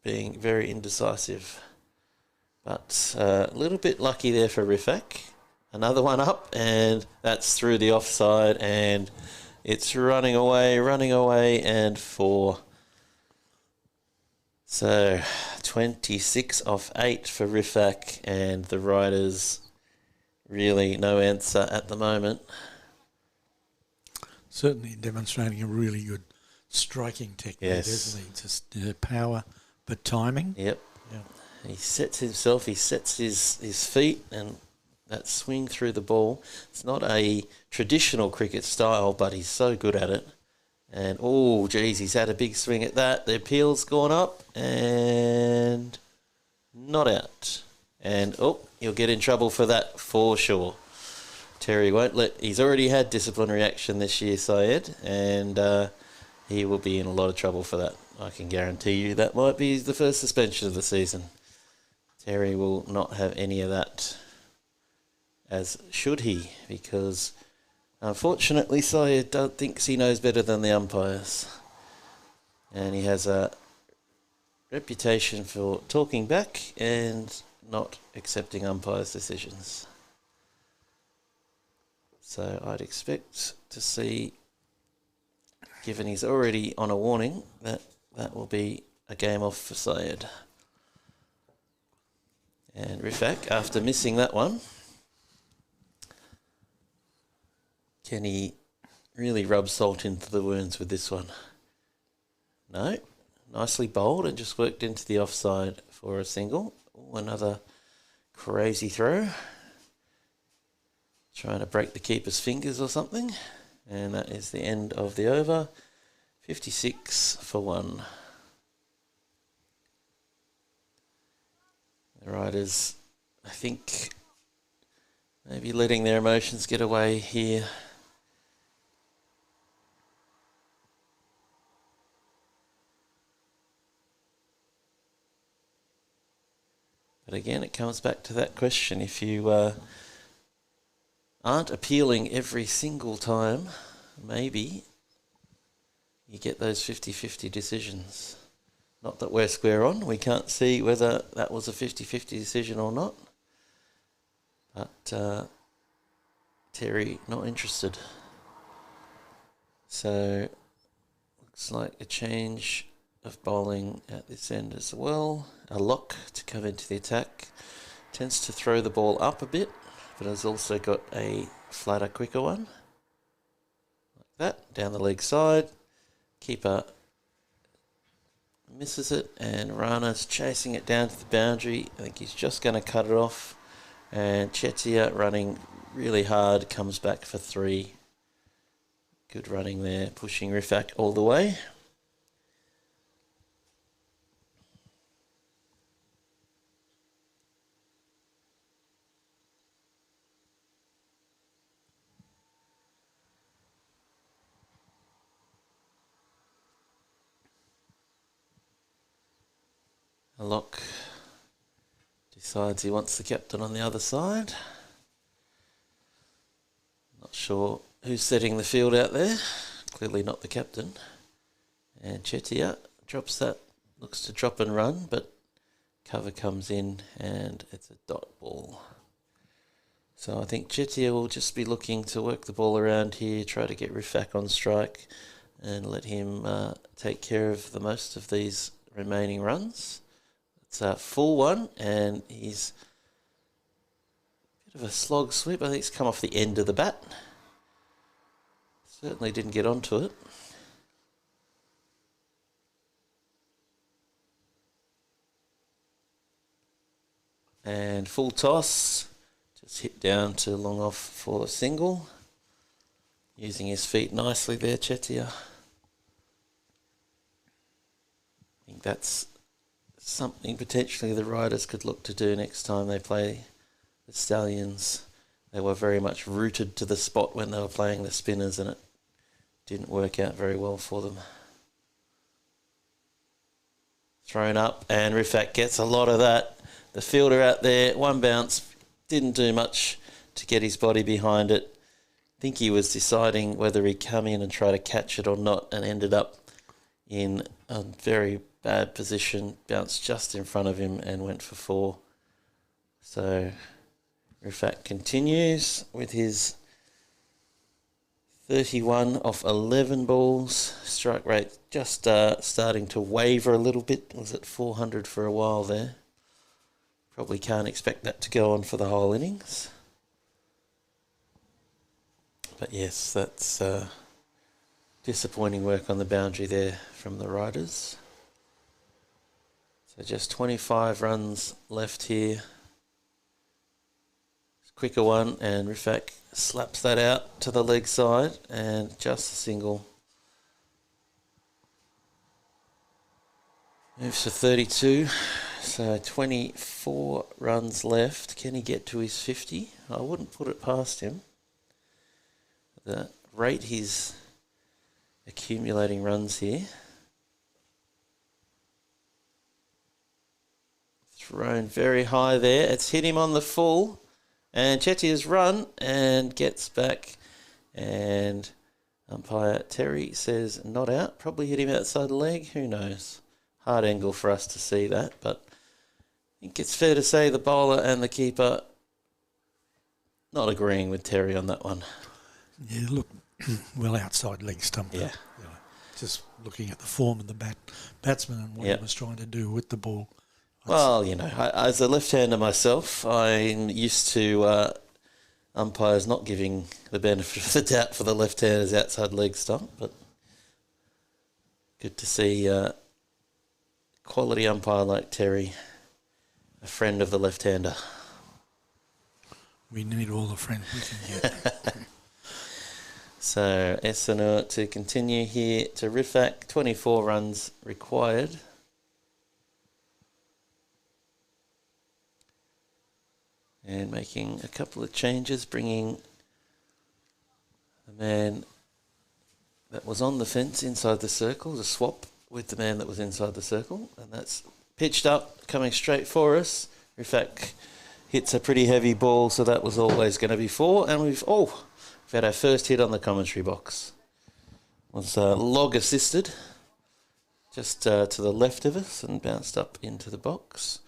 being very indecisive. But a little bit lucky there for Rifak. Another one up, and that's through the offside, and it's running away, and 4. So 26 off 8 for Rifak, and the Riders really no answer at the moment. certainly demonstrating a really good striking technique, Yes. isn't he? Just power, but timing. Yep. Yeah. He sets himself, he sets his feet, and that swing through the ball. It's not a traditional cricket style, but he's so good at it. And, oh, geez, he's had a big swing at that. The appeal's gone up and not out. And, oh, he'll get in trouble for that for sure. Terry won't let... He's already had disciplinary action this year, Syed, and he will be in a lot of trouble for that. I can guarantee you that might be the first suspension of the season. Terry will not have any of that, as should he, because unfortunately Syed thinks he knows better than the umpires. And he has a reputation for talking back and not accepting umpires' decisions. So I'd expect to see, given he's already on a warning, that will be a game off for Syed. And Rifak, after missing that one, can he really rub salt into the wounds with this one? No. Nicely bowled and just worked into the offside for a single. Ooh, another crazy throw. Trying to break the keeper's fingers or something. And that is the end of the over. 56 for 1. The Riders, I think, maybe letting their emotions get away here. But again, it comes back to that question. If you aren't appealing every single time, maybe you get those 50-50 decisions. Not that we're square on. We can't see whether that was a 50-50 decision or not. But Terry not interested. So looks like a change of bowling at this end as well. A lock to come into the attack. Tends to throw the ball up a bit, but has also got a flatter, quicker one. Like that, down the leg side. Keeper misses it, and Rana's chasing it down to the boundary. I think he's just going to cut it off. And Chetia running really hard, comes back for 3. Good running there, pushing Rifak all the way. Locke decides he wants the captain on the other side. Not sure who's setting the field out there. Clearly not the captain. And Chetia drops that. Looks to drop and run, but cover comes in and it's a dot ball. So I think Chetia will just be looking to work the ball around here, try to get Rifak on strike and let him take care of the most of these remaining runs. It's a full one, and he's a bit of a slog sweep. I think it's come off the end of the bat. Certainly didn't get onto it. And full toss. Just hit down to long off for a single. Using his feet nicely there, Chetia. I think that's something potentially the Riders could look to do next time they play the Stallions. They were very much rooted to the spot when they were playing the spinners, and it didn't work out very well for them. Thrown up, and Rifak gets a lot of that. The fielder out there, one bounce, didn't do much to get his body behind it. I think he was deciding whether he'd come in and try to catch it or not, and ended up in a very bad position, bounced just in front of him and went for 4. So Rifak continues with his 31 off 11 balls. Strike rate just starting to waver a little bit. Was at 400 for a while there. Probably can't expect that to go on for the whole innings. But yes, that's disappointing work on the boundary there from the riders. So just 25 runs left here. Quicker one, and Rifak slaps that out to the leg side, and just a single. Moves to 32, so 24 runs left. Can he get to his 50? I wouldn't put it past him. The rate he's accumulating runs here. Thrown very high there. It's hit him on the full. And Chetia's run and gets back. And umpire Terry says not out. Probably hit him outside the leg. Who knows? Hard angle for us to see that. But I think it's fair to say the bowler and the keeper not agreeing with Terry on that one. Yeah, look, well outside leg stump. Yeah. You know, just looking at the form of the batsman and what he was trying to do with the ball. Well, you know, as a left-hander myself, I'm used to umpires not giving the benefit of the doubt for the left-handers outside leg stump, but good to see quality umpire like Terry, a friend of the left-hander. We need all the friends we can get. So, Esanur to continue here to Rifak, 24 runs required. And making a couple of changes, bringing the man that was on the fence inside the circle, to swap with the man that was inside the circle. And that's pitched up, coming straight for us. Rifak hits a pretty heavy ball, so that was always going to be 4. And we've had our first hit on the commentary box. It was log assisted, just to the left of us, and bounced up into the box.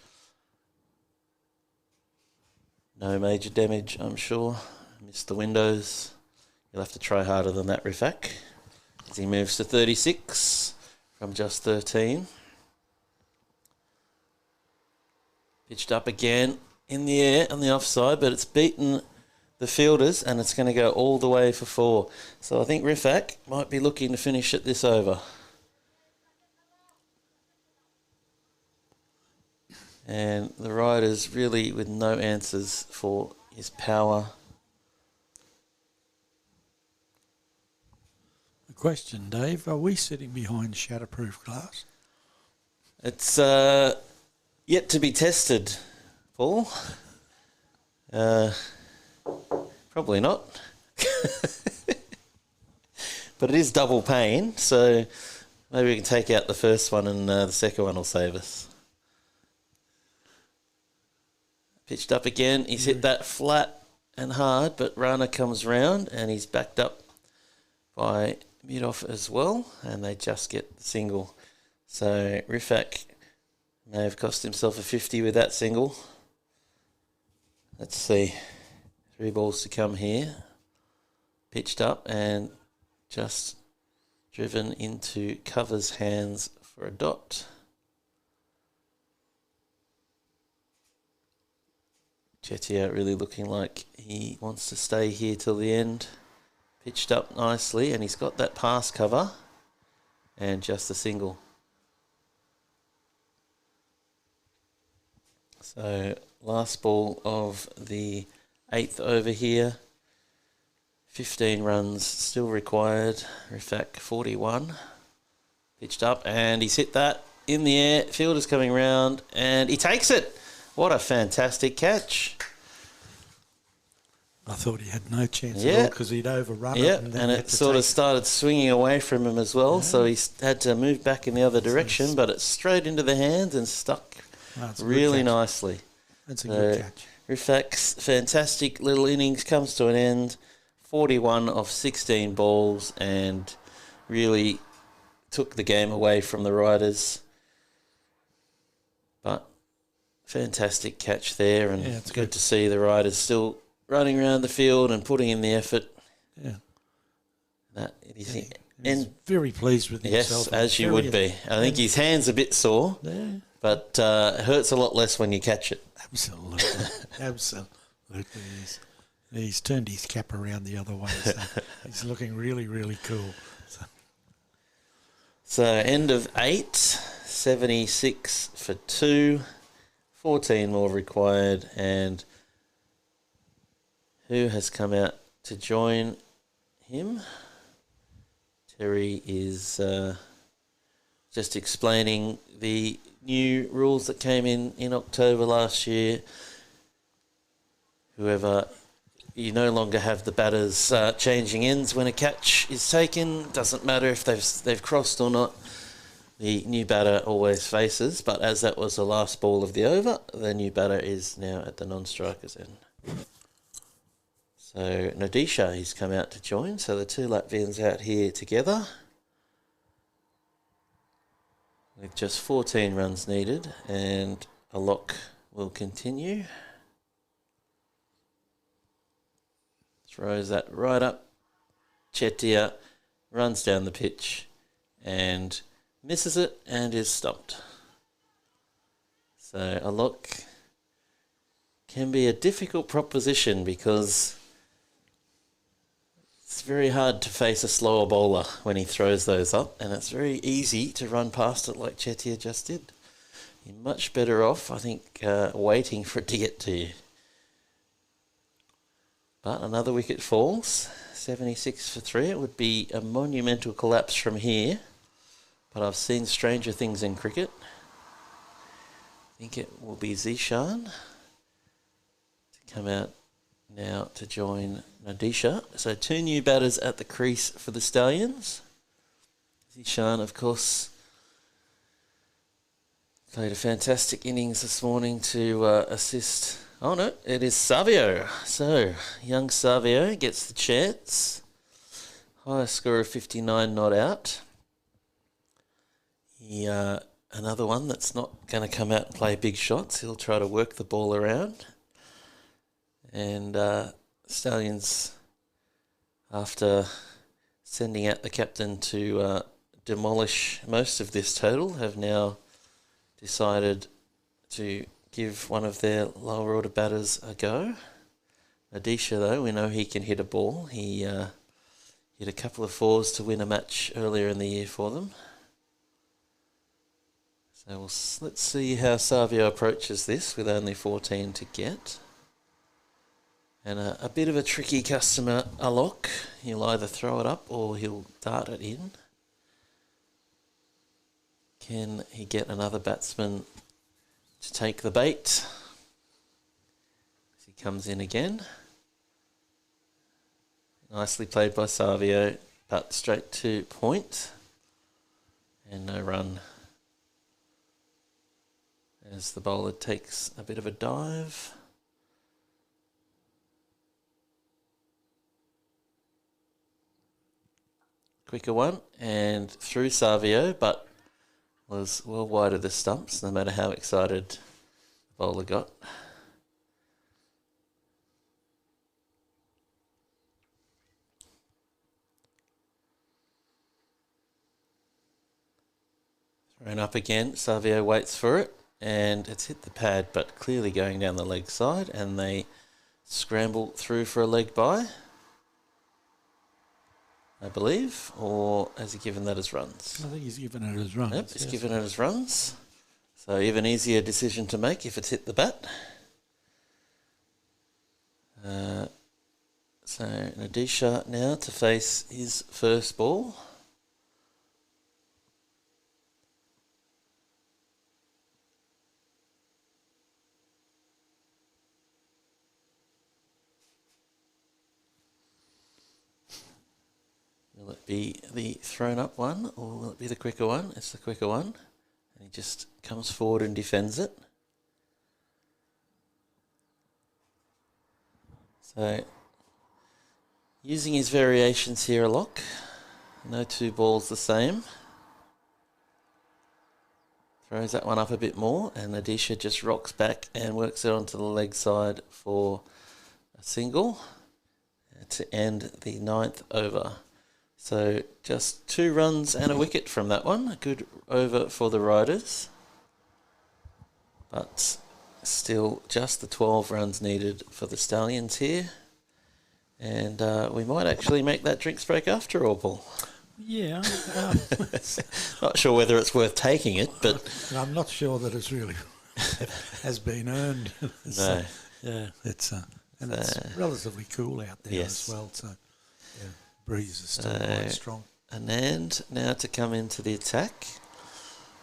No major damage, I'm sure. Missed the windows. You'll have to try harder than that, Rifak, as he moves to 36 from just 13. Pitched up again in the air on the offside, but it's beaten the fielders, and it's going to go all the way for 4. So I think Rifak might be looking to finish at this over. And the riders really with no answers for his power. The question, Dave, are we sitting behind shatterproof glass? It's yet to be tested, Paul. Probably not. But it is double pane, so maybe we can take out the first one and the second one will save us. Pitched up again. He's hit that flat and hard, but Rana comes round and he's backed up by Miroff as well, and they just get the single. So Rifak may have cost himself a 50 with that single. Let's see. 3 balls to come here. Pitched up and just driven into Cover's hands for a dot. Chetia really looking like he wants to stay here till the end. Pitched up nicely, and he's got that pass cover, and just a single. So last ball of the 8th over here. 15 runs still required. Rifak 41. Pitched up, and he's hit that in the air. Fielder's coming round, and he takes it. What a fantastic catch. I thought he had no chance at all because he'd overrun it. Yeah, and it sort of started swinging away from him as well, so he had to move back in the other direction, but it's straight into the hands and stuck really nicely. That's a good catch. Rifak's fantastic little innings comes to an end. 41 of 16 balls, and really took the game away from the riders. But fantastic catch there, and it's good to see the riders still running around the field and putting in the effort. Yeah. And very pleased with himself. Yes, as you would be. I think his hand's a bit sore, but it hurts a lot less when you catch it. Absolutely. Absolutely. He's turned his cap around the other way, so he's looking really, really cool. So. So end of 8, 76 for 2, 14 more required, and who has come out to join him? Terry is just explaining the new rules that came in October last year. Whoever, you no longer have the batters changing ends when a catch is taken. Doesn't matter if they've crossed or not. The new batter always faces, but as that was the last ball of the over, the new batter is now at the non-striker's end. So Nadisha, he's come out to join. So the two Latvians out here together. With just 14 runs needed, and a lock will continue. Throws that right up. Chetia runs down the pitch and misses it and is stumped. So a lock can be a difficult proposition because it's very hard to face a slower bowler when he throws those up, and it's very easy to run past it like Chetia just did. You're much better off, I think, waiting for it to get to you. But another wicket falls, 76 for 3. It would be a monumental collapse from here, but I've seen stranger things in cricket. I think it will be Zishan to come out now to join Nadisha. So 2 new batters at the crease for the Stallions. Zishan, of course, played a fantastic innings this morning to assist. Oh no, it is Savio. So young Savio gets the chance. Highest score of 59 not out. He, another one that's not going to come out and play big shots. He'll try to work the ball around. And Stallions, after sending out the captain to demolish most of this total, have now decided to give one of their lower order batters a go. Nadisha, though, we know he can hit a ball. He hit a couple of 4s to win a match earlier in the year for them. So let's see how Savio approaches this with only 14 to get. And a bit of a tricky customer, a lock. He'll either throw it up or he'll dart it in. Can he get another batsman to take the bait? As he comes in again. Nicely played by Savio, but straight to point. And no run. As the bowler takes a bit of a dive. Quicker one, and through Savio, but was well wide of the stumps, no matter how excited the bowler got. Thrown up again, Savio waits for it, and it's hit the pad, but clearly going down the leg side, and they scramble through for a leg bye, I believe, or has he given that as runs? I think he's given it as runs. Yep, he's given it as runs. So even easier decision to make if it's hit the bat. So Nadisha now to face his first ball. Will it be the thrown up one or will it be the quicker one? It's the quicker one. And he just comes forward and defends it. So using his variations here a lock. No 2 balls the same. Throws that one up a bit more and Nadisha just rocks back and works it onto the leg side for a single to end the 9th over. So just 2 runs and a wicket from that one. A good over for the Riders. But still just the 12 runs needed for the Stallions here. And we might actually make that drinks break after all, Paul. Yeah. Not sure whether it's worth taking it, but I'm not sure that it's really has been earned. no. Yeah, it's relatively cool out there as well. So, yeah, breeze is still quite strong. Anand now to come into the attack.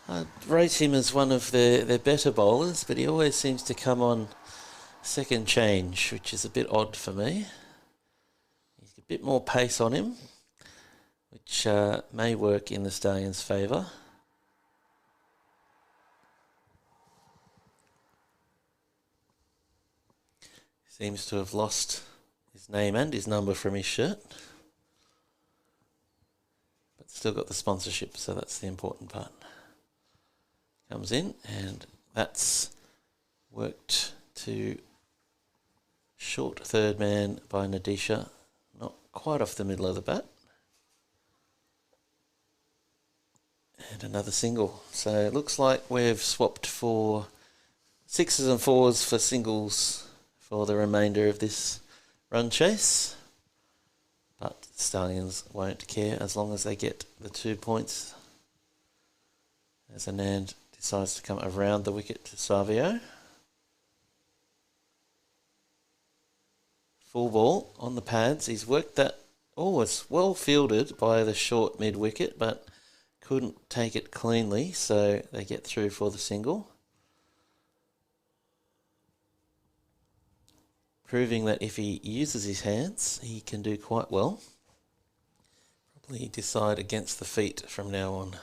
I'd rate him as one of their better bowlers, but he always seems to come on second change, which is a bit odd for me. He's a bit more pace on him, which may work in the Stallions' favour. Seems to have lost his name and his number from his shirt. But still got the sponsorship, so that's the important part. Comes in, and that's worked to short third man by Nadisha. Not quite off the middle of the bat. And another single. So it looks like we've swapped for sixes and fours for singles for the remainder of this run chase. But Stallions won't care as long as they get the 2 points. As Anand decides to come around the wicket to Savio. Full ball on the pads. He's worked that. Oh, it's well fielded by the short mid wicket, but couldn't take it cleanly, so they get through for the single. Proving that if he uses his hands, he can do quite well. Probably decide against the feet from now on,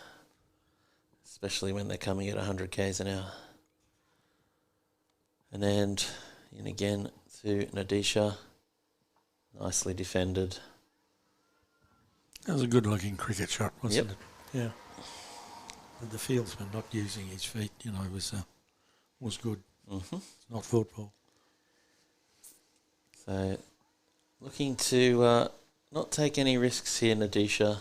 especially when they're coming at 100 k's an hour. And in again to Nadisha. Nicely defended. That was a good-looking cricket shot, wasn't Yep. it? Yeah. But the fieldsman not using his feet, was good. Mm-hmm. It's not football. So, looking to not take any risks here, Nadisha.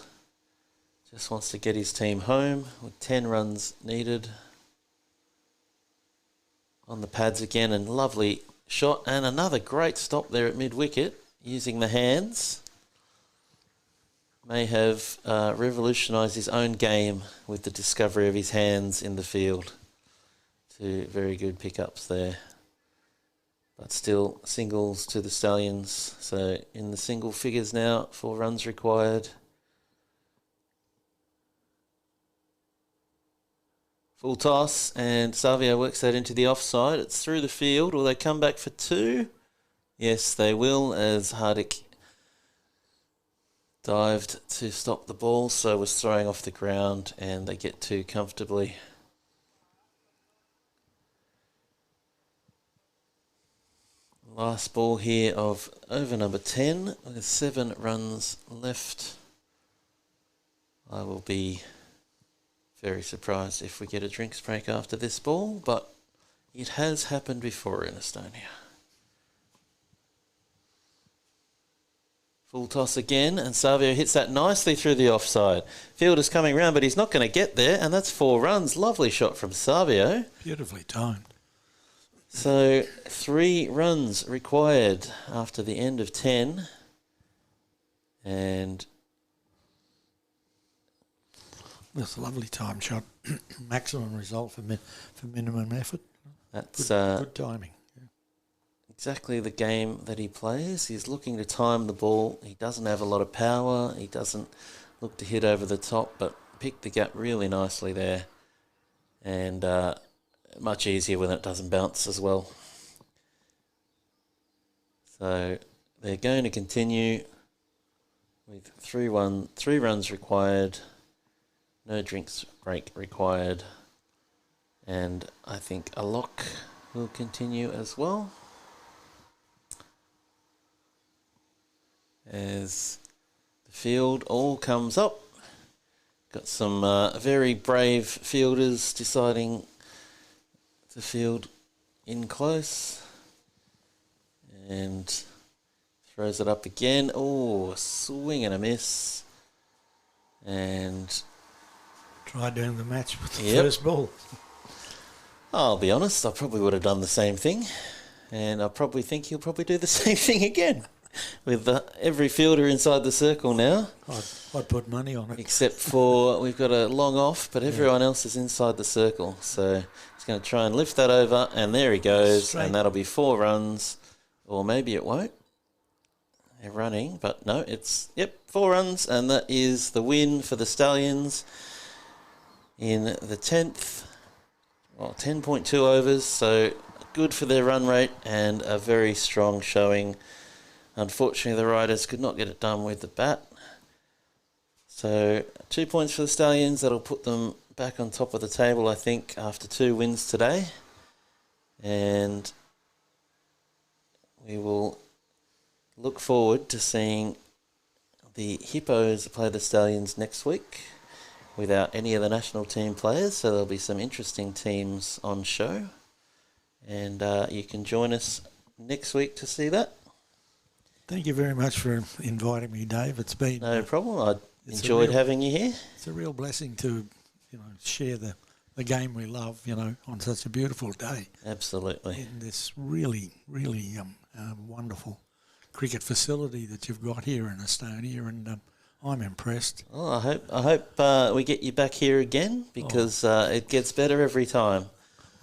Just wants to get his team home with 10 runs needed. On the pads again, and lovely shot, and another great stop there at mid-wicket, using the hands. May have revolutionised his own game with the discovery of his hands in the field. Two very good pickups there. But still singles to the Stallions. So in the single figures now, 4 runs required. Full toss, and Savio works that into the offside. It's through the field. Will they come back for 2? Yes, they will, as Hardik dived to stop the ball, so was throwing off the ground, and they get 2 comfortably. Last ball here of over number 10 with 7 runs left. I will be very surprised if we get a drinks break after this ball, but it has happened before in Estonia. Full toss again, and Savio hits that nicely through the offside. Fielder's coming round, but he's not going to get there, and that's 4 runs. Lovely shot from Savio. Beautifully timed. So 3 runs required after the end of 10. And that's a lovely time shot. Maximum result for minimum effort. That's good timing. Yeah. Exactly the game that he plays. He's looking to time the ball. He doesn't have a lot of power. He doesn't look to hit over the top, but picked the gap really nicely there. And much easier when it doesn't bounce as well. So they're going to continue with 3 runs required. No drinks break required. And I think a lock will continue as well. As the field all comes up. Got some very brave fielders deciding to field in close. And throws it up again. Oh, swing and a miss. And try doing the match with the first ball. I'll be honest, I probably would have done the same thing. And I probably think he'll probably do the same thing again. with every fielder inside the circle now. I'd put money on it. Except for we've got a long off, but everyone else is inside the circle. So he's going to try and lift that over, and there he goes. And that'll be 4 runs, or maybe it won't. They're running, but no, it's, 4 runs, and that is the win for the Stallions in the 10th. Well, 10.2 overs, so good for their run rate and a very strong showing. Unfortunately, the Riders could not get it done with the bat. So 2 points for the Stallions. That'll put them back on top of the table, I think, after 2 wins today. And we will look forward to seeing the Hippos play the Stallions next week without any of the national team players. So there'll be some interesting teams on show. And you can join us next week to see that. Thank you very much for inviting me, Dave. It's been no problem. I enjoyed having you here. It's a real blessing to, share the game we love, on such a beautiful day. Absolutely. In this really, really wonderful cricket facility that you've got here in Estonia, and I'm impressed. Well, I hope we get you back here again, because it gets better every time.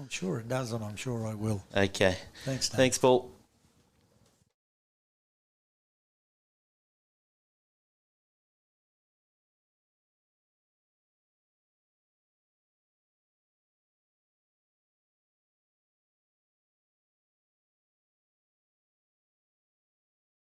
I'm sure it does, and I'm sure I will. Okay. Thanks, Dave. Thanks, Paul.